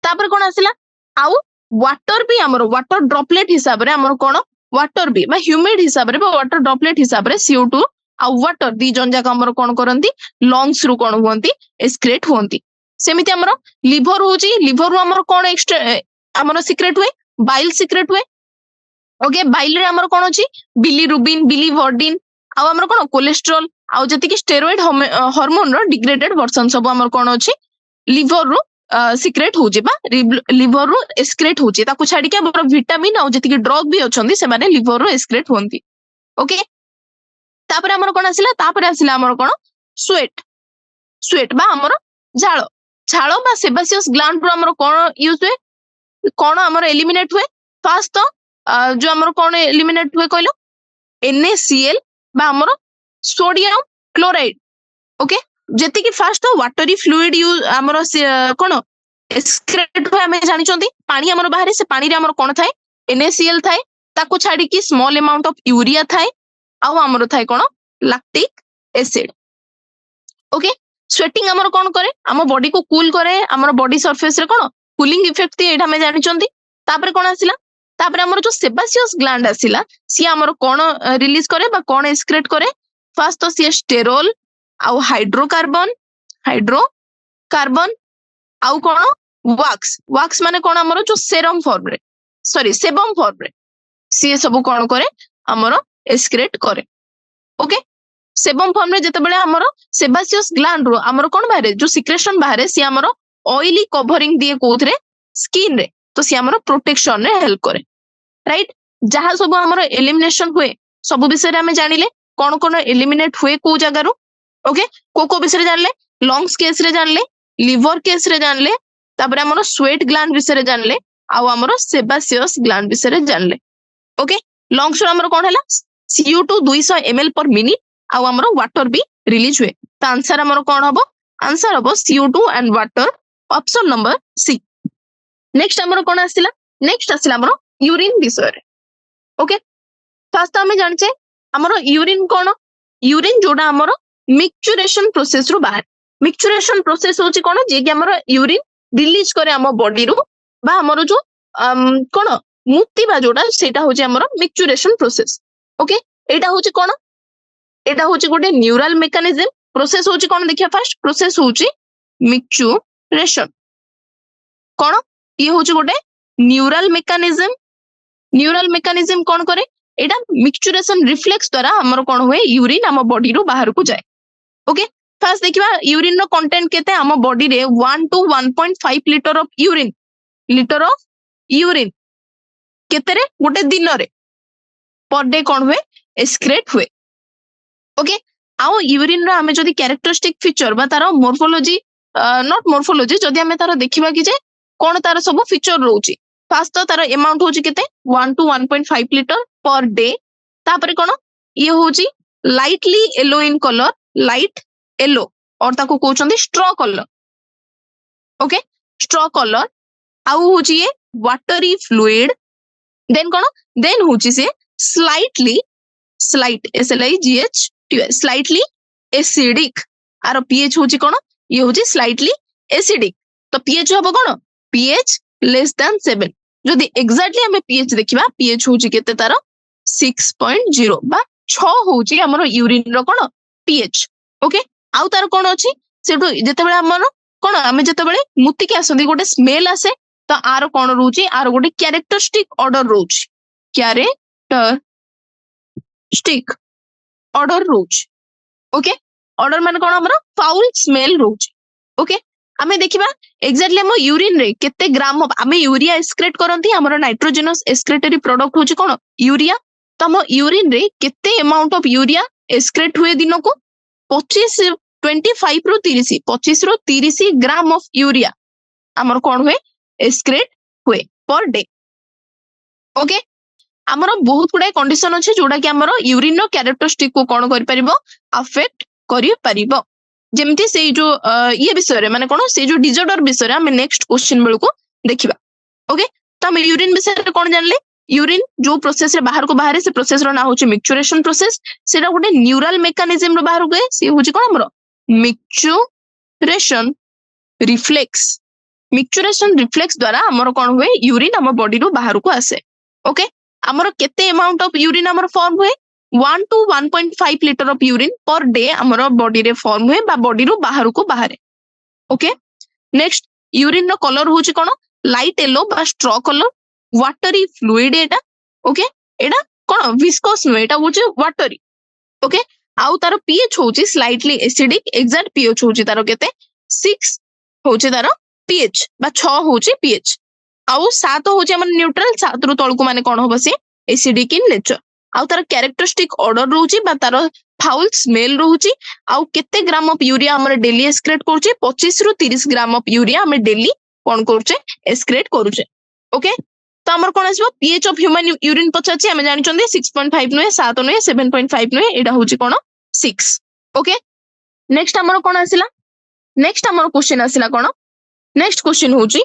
तापर कोन आसिला आउ वाटर भी हमर वाटर ड्रॉपलेट हिसाब रे हमर कोन वाटर भी बा ह्यूमिड हिसाब रे बा वाटर ड्रॉपलेट हिसाब रे CO2 आ वाटर दी जन जाक हमर कोन करंती लंग्स रु कोन होंती एक्सक्रेट होंती सेमिति हमर लिवर होची लिवर रु हमर कोन एक्स्ट्रा हमर सीक्रेट हुए बाइल सीक्रेट हुए ओके बाइल रे हमर कोन होची बिलिरुबिन बिलिवर्डिन आ हमर कोन कोलेस्ट्रॉल आ जति कि स्टेरॉइड हार्मोन रो डिग्रेडेड वर्जन सब हमर कोन होची लिवर रु सीक्रेट होची बा लिवर रु एक्सक्रेट होची ताको छाडी के हमर विटामिन आ जति कि ड्रग भी अछंती से माने लिवर रु एक्सक्रेट होंती ओके तापर हमर कोन आसिला हमर कोन स्वेट बा हमर झालो बा सेबासियस ग्लैंड रो हमर कोन यूज हुए कोन हमर एलिमिनेट हुए फर्स्ट तो जो हमर कोन एलिमिनेट हुए कहलो NaCl बा हमर सोडियम क्लोराइड ओके जेति कि फर्स्ट वाटरी फ्लूइड यूज हमर कोन एक्सक्रेट हुए हमें जानि चंदी पानी हमर बाहर से पानी रे हमर कोन थाए NaCl थाए ताको छाडी कि स्मॉल अमाउंट ऑफ यूरिया थाए आउ हमर थाए कोन लैक्टिक एसिड ओके स्वेटिंग हमर कोन करे हम बॉडी को कूल करे हमर बॉडी सरफेस रे कोन कूलिंग इफेक्ट एटा हमें जानि चंदी तापर कोन आसिला तापर हमर जो सेबासियस ग्लैंड आसिला सी हमर कोन रिलीज करे बा कोन एक्सक्रेट करे फर्स्ट तो सी स्टेरोल आउ हाइड्रोकार्बन आउ कोन वैक्स माने कोन हमर जो सेरम फॉर्म रे सॉरी सेबम फॉर्म रे सी सब कोन करे हमर एक्सक्रेट करे ओके सेबम फॉर्म रे जते बेले हमर सेबासियस ग्लैंड रो हमर कोन बाहरे जो सिक्रेशन बाहरे सी हमर ऑयली कवरिंग दिए कोथरे स्किन रे तो सी हमर प्रोटेक्शन रे हेल्प करे राइट जहां सब हमर एलिमिनेशन हुए सब विषय रे हमें जानिले कौन एलिमिनेट हुए को जगह रो ओके को विषय रे जानले लंग्स केस रे जानले लिवर केस रे जानले तापर हमर स्वेट ग्लैंड विषय रे जानले आउ हमर सेबासियस ग्लैंड विषय रे जानले ओके लंग्स रो हमर कोन हला CO2 200 ml पर मिनिट आउ हमर वाटर भी रिलीज हुए तो आंसर हमर कोन हबो आंसर हबो CO2 and water option number C next हमर कोन आसिला नेक्स्ट आसिला हमर यूरिन विषय रे ओके फर्स्ट हमें जानचे हमर यूरिन कोन यूरिन जोडा हमर मिक्सचुरेशन प्रोसेस रो बाहर मिक्सचुरेशन प्रोसेस होची कोन जे कि हमर यूरिन रिलीज करे हम बॉडी रो बा हमर जो कोन मुक्तिबा जोडा सेटा होची हमर मिक्सचुरेशन प्रोसेस ओके एटा होची कोन एटा होची गोटे न्यूरल मेकानिज्म प्रोसेस होची कोन देखिया फर्स्ट प्रोसेस होची मिक्सचुरेशन कोन ये होची गोटे न्यूरल मेकानिज्म कोन करे एटा मिक्सचुरेशन रिफ्लेक्स द्वारा हमर कोन हुए यूरिन हम बॉडी रो बाहर को जाए ओके फर्स्ट देखिबा यूरिन रो कंटेंट केते हम बॉडी रे 1 to 1.5 लीटर ऑफ यूरिन केते रे गोटे दिन रे पर डे कोन हुए एक्सक्रेट हुए ओके आउ यूरिन रो हमें जदी कैरेक्टरिस्टिक फीचर बा तारो मोर्फोलॉजी नॉट मोर्फोलॉजी जदी हमें तारो देखिबा कि जे कोन तारो सब फीचर रहउची फर्स्ट तो तारो अमाउंट होची केते 1 to 1.5 लीटर पर डे तापरे कोन ये होची lightly yellow in colour light yellow और ताको कहउचंदी straw colour okay straw colour आउ होची ये वाटरी फ्लूइड देन कोन देन होची से स्लाइटली स्लाइटली एसिडिक आरो पीएच होची कोन ये होची स्लाइटली एसिडिक तो पीएच हबो कोन पीएच लेस देन 7 जदी एग्जैक्टली हमें पीएच देखिबा पीएच होची केते तारो 6.0 बा 6 होची हमरो यूरिन रो कोन पीएच ओके आउ तार कोन अछि सेटु जेतेबेले हमरो कोन हमें जेतेबेले मुति के आसंदी गोटे स्मेल आसे तो आरो कोन रहउची आरो गोटे कैरेक्टरिस्टिक ऑर्डर रहउची कैरेक्टरिस्टिक ऑर्डर रहउची ओके ऑर्डर माने कोन हमरो फाउल स्मेल रहउची ओके हमें देखिबा एग्जैक्टली हम यूरिन रे केते ग्राम हमें यूरिया एक्सक्रेट करंती हमरो नाइट्रोजनस एक्सक्रेटरी प्रोडक्ट होची कोन यूरिया तो हम यूरिन रे केते अमाउंट ऑफ यूरिया एक्सक्रेट हुए दिन को 25 रो 30 ग्राम ऑफ यूरिया हमर कोन हुए एक्सक्रेट हुए पर डे ओके हमर बहुत गुडा कंडीशन अछि जोडा कि हमर यूरिन रो कैरेक्टरिस्टिक को कोन करि परिबो अफेक्ट करि परिबो जेमती से जो ये विषय रे माने कोन से जो डिसऑर्डर विषय रे हम नेक्स्ट क्वेश्चन बेल को देखिबा ओके तो हम यूरिन विषय रे कोन जानले यूरिन जो प्रोसेस रे बाहर को बाहर से प्रोसेस रो ना होची मिक्सचुरेशन प्रोसेस सेटा गोटे न्यूरल मेकानिज्म रो बाहर गए से होची कोन हमरो मिक्सचुरेशन रिफ्लेक्स द्वारा हमर कोन हुए यूरिन हमर बॉडी रो बाहर को आसे ओके हमर केते अमाउंट ऑफ यूरिन हमर फॉर्म हुए 1 to 1.5 litre of urine per day हमर बॉडी रे फॉर्म हुए बा बॉडी रो बाहर को बाहर ओके नेक्स्ट यूरिन रो कलर होची कोन लाइट येलो बा स्ट्रॉ कलर वाटरी फ्लूइड एटा ओके एटा कोन विस्कोस नो एटा होची वाटरी ओके आउ तार पीएच होची स्लाइटली एसिडिक एग्जैक्ट पीएच होची तार केते 6 होची तार पीएच बा 6 होची पीएच आउ 7 होची हमर न्यूट्रल 7 रु तळकु माने कोन होबो से एसिडिक इन नेचर आउ तार कैरेक्टरिस्टिक ऑर्डर रहउची बा तार फाउल स्मेल रहउची आउ केते ग्राम ऑफ यूरिया हमर डेली एक्सक्रेट करउची 25 रु 30 ग्राम ऑफ यूरिया हम डेली कोन करउचे एक्सक्रेट करउचे ओके तो हमर कोन आसबो पीएच ऑफ ह्यूमन यूरिन पचाची हम जानि चंदी 6.5 नुए 7 नुए 7.5 नुए एडा होची कोन 6 ओके नेक्स्ट हमर कोन आसिला नेक्स्ट हमर क्वेश्चन आसिला कोन नेक्स्ट क्वेश्चन होची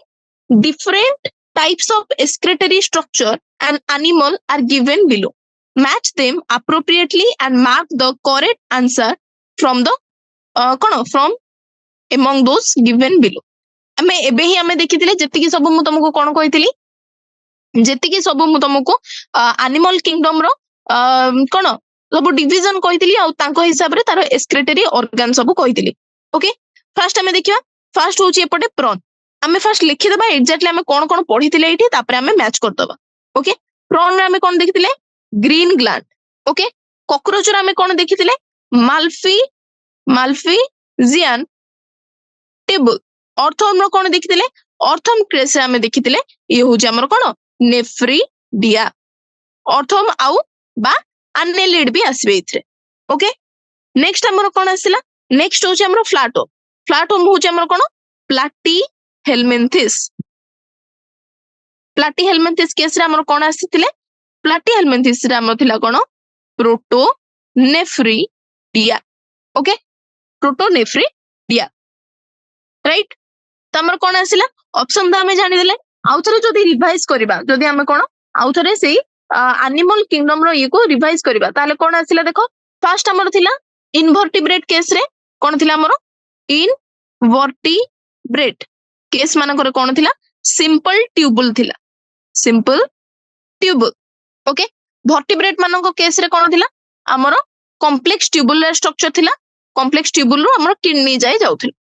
different types of excretory structure and animal are given below match them appropriately and mark the correct answer from the from among those given below हमें एबे ही हमें देखिथिले जेति कि सब मु तुमको कोन कहितली जेति कि सब मु तुमको एनिमल किंगडम रो कोन सब डिवीजन कहितली आ तांको हिसाब रे तार एक्सक्रेटरी ऑर्गन सब कहितली ओके फर्स्ट हमें देखिया फर्स्ट होची एपटे प्रॉन हमें फर्स्ट लिखि देबा एग्जैक्टली हमें कोन कोन पढिथिले एठी तापरे हमें मैच कर दबा ओके प्रॉन रे हमें कोन देखिथिले ग्रीन ग्लैंड ओके कॉकरोच रे हमें कोन देखिथिले माल्फिजियन टेबल ऑर्थो हम कोन देखिथिले ऑर्थम केस रे हमें देखिथिले ये होची हमर कोन नेफ्रिडिया ऑर्थम आउ बा annelid भी आसबे इथरे ओके नेक्स्ट हमर कोन आसिला नेक्स्ट होची हमर फ्लैटवर्म होची हमर कोन प्लाटीहेल्मिन्थिस केस रे हमर कोन आसीथिले प्लाटीहेल्मिन्थिस रे हमर थिला कोन प्रोटोनेफ्रिडिया ओके प्रोटोनेफ्रिडिया राइट तमर कोन आसिला ऑप्शन दा हमें जानि देले आउ थरे जदी रिवाइज करबा जदी हमें कोन आउ थरे सेही एनिमल किंगडम रो ये को रिवाइज करबा ताले कोन आसिला देखो फर्स्ट हमर थिला इनवर्टिब्रेट केस रे कोन थिला हमर इनवर्टिब्रेट केस मानकर कोन थिला सिंपल ट्यूबुल थिला सिंपल ट्यूबुल ओके वर्टिब्रेट मानको केस रे कोन थिला हमर कॉम्प्लेक्स ट्यूबुलर स्ट्रक्चर थिला कॉम्प्लेक्स ट्यूबुल रो हमर किडनी जाय जाउथिला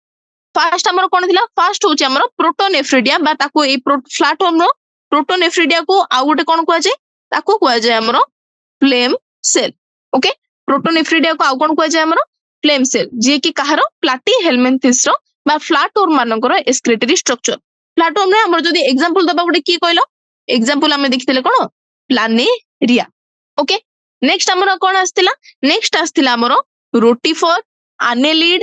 फर्स्ट हमर कोन थिला फर्स्ट होची हमर प्रोटोनेफ्रिडिया बा ताको ए फ्लैटवर्म रो प्रोटोनेफ्रिडिया को आउ गोटे कोन कुआ जाय ताको कुआ जाय हमर फ्लेम सेल ओके प्रोटोनेफ्रिडिया को आउ कोन कुआ जाय हमर फ्लेम सेल जे कि कहारो प्लाटीहेल्मिन्थिस रो बा फ्लैटवर्म मानकर एक्सक्रीटरी स्ट्रक्चर फ्लैटवर्म रे हमर जदी एग्जांपल दबा गोटे की कहलो एग्जांपल हमें देखिथिले कोन प्लानेरिया ओके नेक्स्ट हमर कोन आस्तिला नेक्स्ट आस्तिला हमर रोटिफर annelid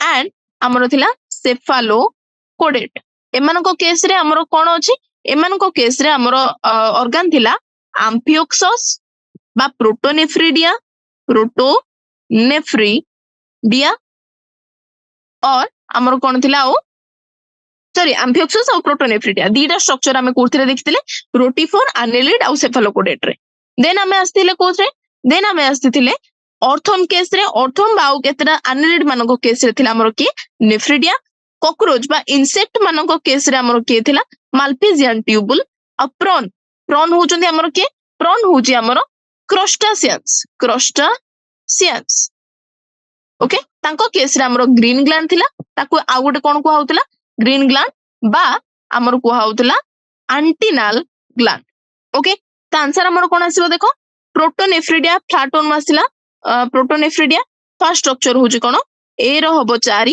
एंड हमर थिला सेफालोकोडेट एमानको केस रे हमर कोन अछि एमानको केस रे हमर ऑर्गन थिला एम्फियोक्सस बा प्रोटोनेफ्रिडिया और हमर कोन थिला ओ सॉरी एम्फियोक्सस और प्रोटोनेफ्रिडिया दीटा स्ट्रक्चर हमें कोथिरे देखिथिले रोटिफर annelid और सेफालोकोडेट रे देन हमें आस्तिले कोथरे देन हमें आस्तिथिले ऑर्थम केस रे ऑर्थम बाउ केतरा annelid मानको केस रे थिला हमर की नेफ्रिडिया कॉकरोच बा इंसेक्ट मानको केस रे हमर के थिला माल्पिजियन ट्यूबुल और प्रॉन होचंदी हमर के प्रॉन होची हमर क्रस्टासियंस ओके तांको केस रे हमर ग्रीन ग्लैंड थिला ताको आ गोटे कोन को होतला ग्रीन ग्लैंड बा हमर को होतला एंटिनल ग्लैंड ओके त आंसर हमर कोन आसीबो देखो प्रोटोनेफ्रिडिया फ्लैटवर्म आसिला प्रोटोनेफ्रिडिया फर्स्ट स्ट्रक्चर होची कोन ए रो हबो 4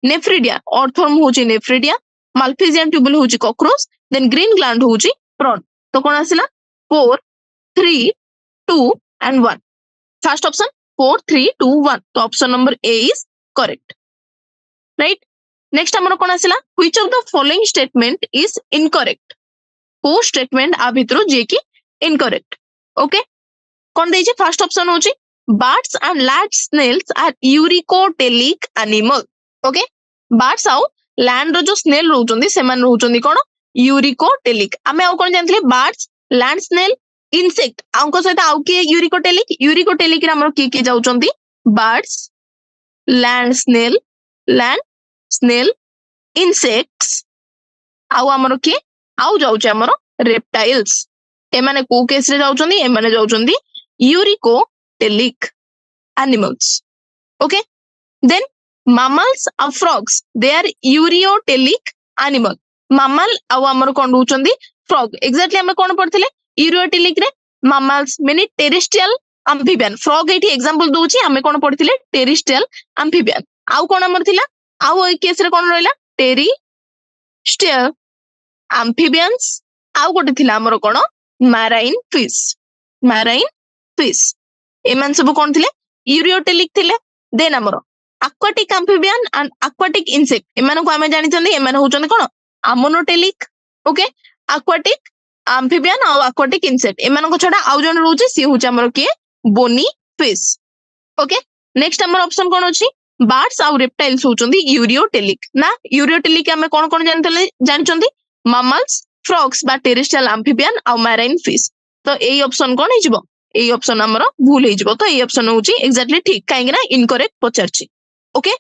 नेफ्रिडिया ऑर्थवर्म होची नेफ्रिडिया माल्पिजियन ट्यूबुल होची कॉकरोच देन ग्रीन ग्लैंड होची प्रॉन तो कोन आसिला 4 3 2 and 1 फर्स्ट ऑप्शन 4 3 2 1 तो option number A is correct right next हमर कोन आसिला which of the following statement is incorrect को स्टेटमेंट आ भितरो जे कि इनकरेक्ट ओके कोन देछि फर्स्ट ऑप्शन होची birds and land snails are uricotelic animal okay birds आउ land रो जो स्नेल रहउचंदी सेमान रहउचंदी कोन यूरिकोटेलिक हमें आउ कोन जानथले birds land snail इंसेक्ट आउको सहित आउ के यूरिकोटेलिक रे हमर के जाउचंदी birds land snail insects आउ हमर के आउ जाउचे हमर रेप्टाइल्स एमाने को केस रे जाउचंदी एमाने जाउचंदी uricotelic animals okay then mammals and frogs they are ureotelic animal mammal आउ हमर कोन रहउचंदी frog एग्जैक्टली हम कोन पढ़थिले यूरियोटेलिक रे mammals meaning terrestrial amphibian frog एठी एग्जांपल दोची हमें कोन पढ़थिले terrestrial amphibian आउ कोन हमर थिला आउ ए केस रे कोन रहला terrestrial amphibians आउ गोटे थिला हमर कोन marine fish एमान सब कोन थिले यूरियोटेलिक थिले देन हमर aquatic amphibian and aquatic insect एमान को हमें जानि चंदी एमान होचंदी कोन ammonotelic ओके aquatic amphibian और aquatic insect एमान को छडा आउ जन रहउची सी होची हमर के bony fish ओके नेक्स्ट हमर ऑप्शन कोन अछि birds और reptiles होचंदी यूरियोटेलिक ना यूरियोटेलिक हमें कोन कोन जानि चंदी mammals frogs बा terrestrial amphibian और marine fish तो एई ऑप्शन कोन हिजबो एई ऑप्शन हमर भूल हिजबो तो एई ऑप्शन होची एग्जैक्टली ठीक काहे ना इनकरेक्ट पचरची ओके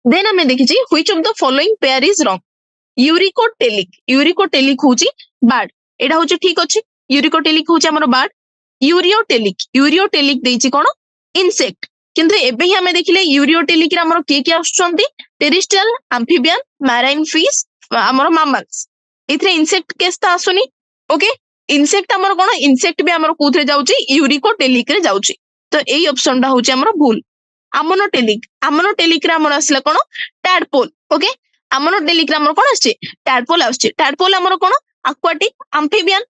देन हमें देखिची which of the following pair is wrong uricotelic होची बर्ड एडा होची ठीक अछि यूरिकोटेलिक होची हमर बर्ड यूरियोटेलिक देइची कोन इंसेक्ट किंतु एबे ही हमें देखिले यूरियोटेलिक रे हमर के आछुचंती टेरिस्ट्रियल एम्फिबियन मैराइन फिश हमर मैमल्स इथरे इंसेक्ट केस ता आसुनी ओके इंसेक्ट हमर कोन इंसेक्ट भी हमर कोथरे जाउची यूरिकोटेलिक रे जाउची तो एई ऑप्शन ता होची हमर भूल ammonotelic रे हमर आसला कोन टैडपोल ओके ଆମର डेली ग्रामर कोन आछि टैडपोल आछि टैडपोल हमर कोन aquatic amphibian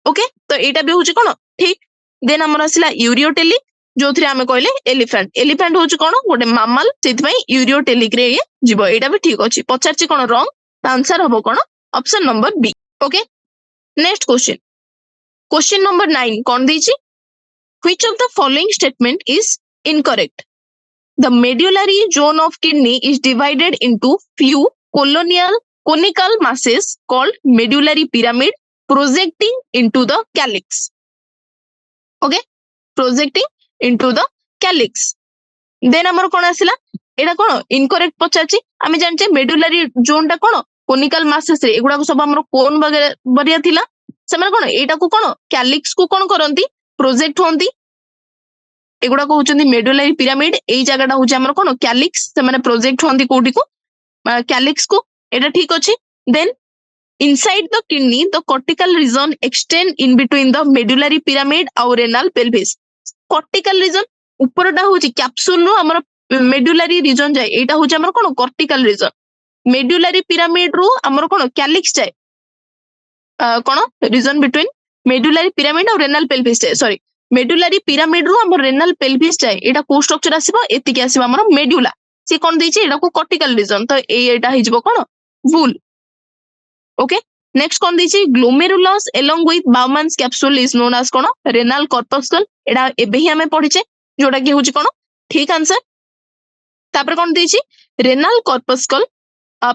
ओके तो एटा भी होछि कोन ठीक देन हमर आसिला यूरियोटेलिक जोथि आमे कहले एलिफेंट एलिफेंट होछि कोन गोटे मामल सेति पई यूरियोटेलिक रे ये जीव एटा भी ठीक अछि पचारछि कोन रॉन्ग त आंसर हबो कोन option number B okay next question number 9 कोन दैछि which of the following statement is incorrect the medullary zone of kidney is divided into few conical masses called medullary pyramid projecting into the calyx okay projecting into the calyx then amar kon asila Etah cone incorrect पचाची आमे जानचे medullary zone टा कोन conical masses रे एगुडा सब हमर कोन बरिया थिला semen कोन एटा को कोन calyx को कोन करंती प्रोजेक्ट होंती एगुडा को होचंदी मेडुलरी पिरामिड एई जगहटा होचे हमर कोन कैलिक्स से माने प्रोजेक्ट होंती कोठी को कैलिक्स को एटा ठीक अछि then inside the kidney the cortical region extend in between the medullary pyramid और renal pelvis cortical region ऊपरटा होची कैप्सूल रो हमर मेडुलरी रीजन जाय एटा होची हमर कोन कॉर्टिकल रीजन मेडुलरी पिरामिड रो हमर कोन कैलिक्स जाय कोन रीजन बिटवीन मेडुलरी पिरामिड और रेनल पेल्विस जाय सॉरी मेडुलरी पिरामिड रो हमर रेनल पेल्विस जाय एटा को स्ट्रक्चर आसीबो एतिके आसीबो हमर मेडुला से कोन दैछि एटा को कॉर्टिकल रीजन तो एटा हिजबो कोन वूल ओके नेक्स्ट कोन दैछि glomerulus along with Bowman's capsule is known as कोन रेनल कॉर्पस्कल एटा एबे ही हमें पढिचे जोटा कि होची कोन ठीक आंसर तापर कोन दैछि renal corpuscle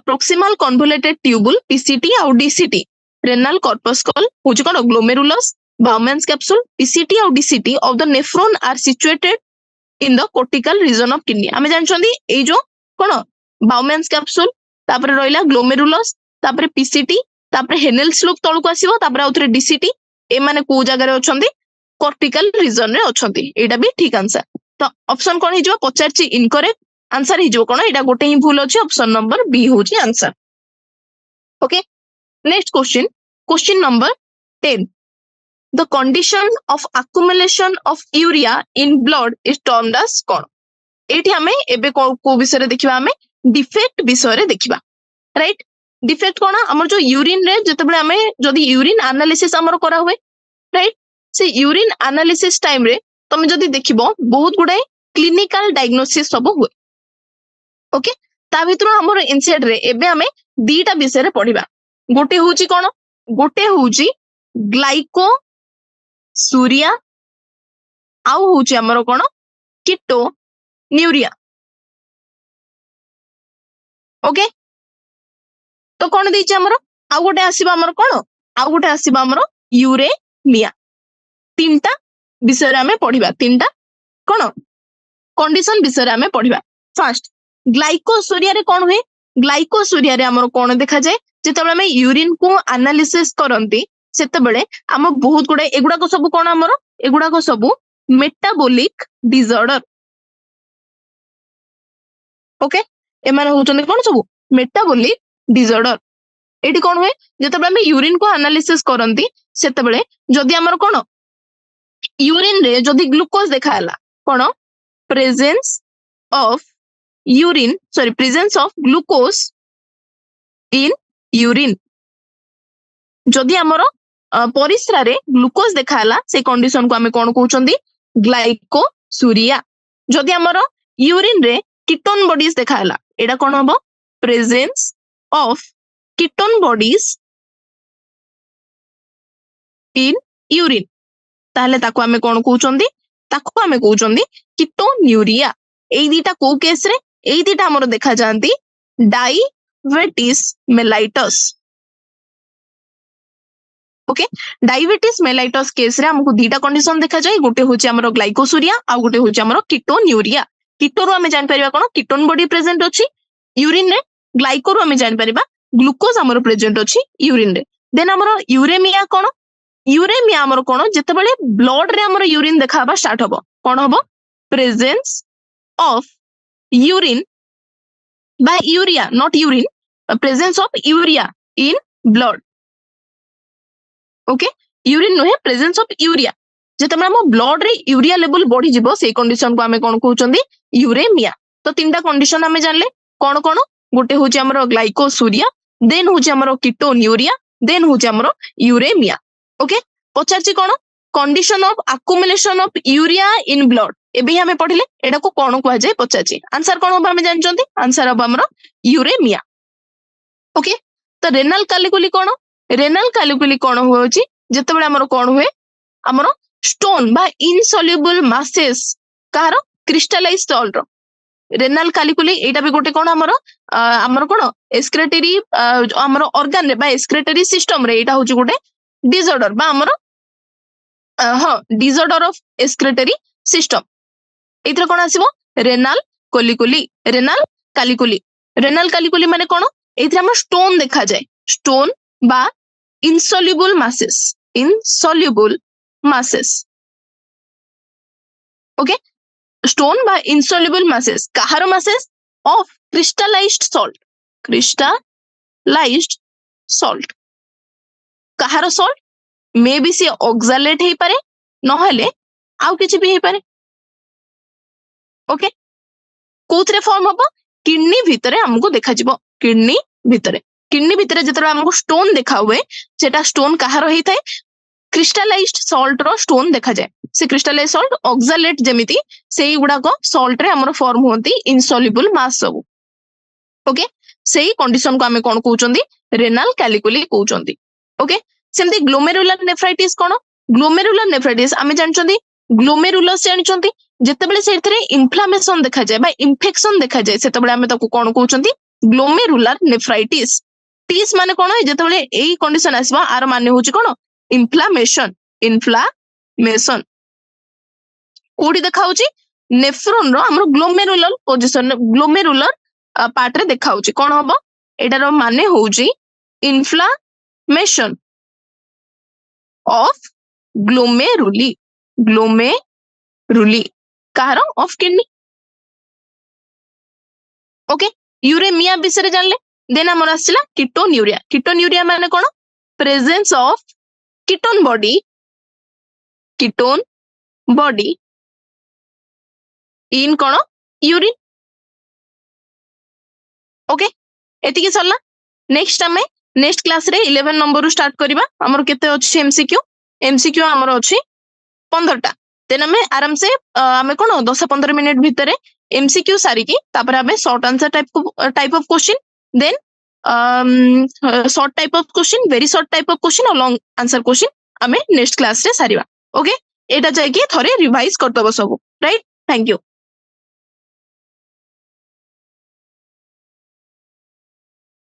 proximal convoluted tubule PCT और DCT renal corpuscle होची कोन glomerulus Bowman's capsule PCT और DCT of the nephron are situated in the cortical region of kidney हमें जानछंदी ए जो कोन Bowman's capsule तापर रहिला glomerulus तापर PCT तापर Henel's loop तळको आसीबो तापर आउथरे DCT ए माने को जगह रे अछंदी cortical region रे अछंदी एटा भी ठीक आंसर तो ऑप्शन कोन हिजो पचारची इनकरेक्ट आंसर हिजो कोन एटा गोटे ही भूल अछि ऑप्शन नंबर बी होची answer okay next question number 10 the condition of accumulation of urea in blood is termed as कोन एठी हमें एबे को विषय रे देखिबा हमें डिफेक्ट विषय रे देखिबा राइट डिफेक्ट कोन हमर जो यूरिन रे जतबे हमें जदी यूरिन एनालिसिस हमर करा हुए राइट से यूरिन एनालिसिस टाइम रे तमे जदी देखिबो बहुत गुडे क्लिनिकल डायग्नोसिस सब हुए ओके ता भितर हमर इनसेट रे एबे हमें दीटा विषय रे पढिबा गोटे होची कोन गोटे होची ग्लाइकोसूरिया आउ होची हमर कोन कीटोन्यूरिया ओके तो कोन दैछि हमर आउ गोटे आसीबा हमर कोन आउ गोटे आसीबा हमर यूरेमिया तीनटा विषय रे हमें पढिबा तीनटा कोन कंडीशन विषय रे हमें पढिबा फर्स्ट ग्लाइकोसूरिया रे कोन हुए ग्लाइकोसूरिया रे हमर कोन देखा जाय जेतबे हमें यूरिन को एनालिसिस करंती सेतबेले हम बहुत गुडे एगुडा को सब कोन हमर एगुडा को सब मेटाबॉलिक डिसऑर्डर ओके एमाने होचन कोन सब मेटाबॉलिक डिसऑर्डर एटी कोन हुए जेतबे हमें यूरिन को एनालिसिस करंती सेतबेले जदी हमर कोन यूरिन रे जदी ग्लूकोज देखाला कोन presence of glucose in urine जदी हमर परिस्रा रे ग्लूकोज देखाला से कंडीशन को हमें कोन कहउचंदी ग्लाइकोसूरिया जदी हमर यूरिन रे कीटोन बॉडीज देखाला एडा कोन हबो presence of ketone bodies in urine ताले ताको हमें कोन कहउचंदी ताको हमें कहउचंदी कीटोन्यूरिया एई दीटा को केस रे एई दीटा हमर देखा जानती diabetes mellitus okay diabetes mellitus case रे हमको दीटा कंडीशन देखा जाय गोटे होची हमर ग्लाइकोसूरिया आ गोटे होची हमर कीटोन्यूरिया कीटो रो हमें जान परिबा कोन कीटोन बॉडी प्रेजेंट अछि यूरिन रे ग्लाइको रो हमें जान परिबा ग्लूकोज हमर प्रेजेंट अछि यूरिन रे देन हमर यूरेमिया कोन यूरेमिया हमर कोन जेतेबेले ब्लड रे हमर यूरिन देखाबा स्टार्ट हबो कोन हबो presence of urine by urea not urine presence of urea in blood okay urine no है presence of urea जेतमे हम ब्लड रे यूरिया लेवल बढ़ी जिवो से कंडीशन को हमें कोन कहउचंदी यूरेमिया तो तीनटा कंडीशन हमें जानले कोन कोन गोटे हूँ आमर ग्लाइकोसूरिया, देन हूँ आमर कीटोन्यूरिया, देन हूँ आमर यूरेमिया। ओके, पचारची कौन condition of accumulation of urea in blood, एबे हमें पढ़िले एटा को कौन कह जाए पचारची। आंसर कौन हम हमें जानचंती, आंसर हम हमर यूरेमिया। ओके, तो रेनाल कैलिकुली कौन, रेनाल कैलिकुली कौन होची जेतेबेले हमर कौन हुए हमर स्टोन बा इनसॉल्युबल मासेस कहार क्रिस्टलाइज सॉल्ट रो रेनाल कैलिकुली एटा भी गोटे कौन हमर कौन एक्सक्रेटरी हमर ऑर्गन रे बा एक्सक्रेटरी सिस्टम रे एटा होची गोटे डिसऑर्डर बा हमर हाँ डिसऑर्डर ऑफ एक्सक्रेटरी सिस्टम। एथरे कौन आसीबो renal calculi, renal calculi. Renal calculi माने कौन, एथरे हम स्टोन देखा जाए, स्टोन बा insoluble masses, insoluble masses. Okay, stone बा इनसॉल्युबल मासेस कहार masses of crystallised salt, crystallised salt कहार salt may be C oxalate हे पारे नहले आउ किछि भी हे पारे। ओके, कोथरे फॉर्म हबो किडनी भितरे हमको देखा जिवो, किडनी भितरे, किडनी भितरे जेतरा हमको स्टोन देखा हुए सेटा स्टोन कहार हे थाए क्रिस्टलाइज्ड सॉल्ट रो स्टोन देखा जाए। से क्रिस्टलाइज सॉल्ट ऑक्सालेट जेमिति सेही गुडा को सॉल्ट रे हमर फॉर्म होती इनसॉल्युबल मास सब। ओके, सेही कंडीशन को हमें कोन कहउचंदी रेनाल कैलिकुली कहउचंदी। ओके, सेमती ग्लोमेरुलर नेफ्राइटिस कोन, ग्लोमेरुलर नेफ्राइटिस आमे जानचंदी ग्लोमेरुलस जानचंदी जेतेबेले सेथरे इन्फ्लेमेशन देखा जाए बा इन्फेक्शन देखा जाए सेतेबेले आमे ताको कोन कहउचंदी ग्लोमेरुलर नेफ्राइटिस। टिस माने कोन जेतेबेले एई कंडीशन आसीबा आर माने होची कोन इन्फ्लेमेशन, इन्फ्लेमेशन कोडी देखा होची नेफ्रॉन रो हमर ग्लोमेरुलर पोजीशन, ग्लोमेरुलर पार्ट रे देखा होची कोन हबो एटार माने होची इन्फ्लेमेशन ऑफ ग्लोमेरुली, ग्लोमेरुली कहार ऑफ किडनी। ओके, यूरेमिया विषय जानले। देन हमर आसिला कीटोन्यूरिया, कीटोन्यूरिया माने कोन presence of ketone body, ketone body in कोन यूरिन। ओके, एतिकी सरला। नेक्स्ट हमें नेक्स्ट क्लास रे 11 नंबर स्टार्ट करिबा। हमर केते अछि एमसीक्यू, एमसीक्यू हमर अछि 15टा। देन हमें आराम से हमें कोन 10-15 मिनिट भितरे एमसीक्यू सारी की तापर हमें short answer type of question, then short type of question, very short type of question और लॉन्ग आंसर क्वेश्चन हमें नेक्स्ट क्लास रे सारिबा। ओके, एटा जाय कि थरे रिवाइज करतबो सब, राइट। Thank you.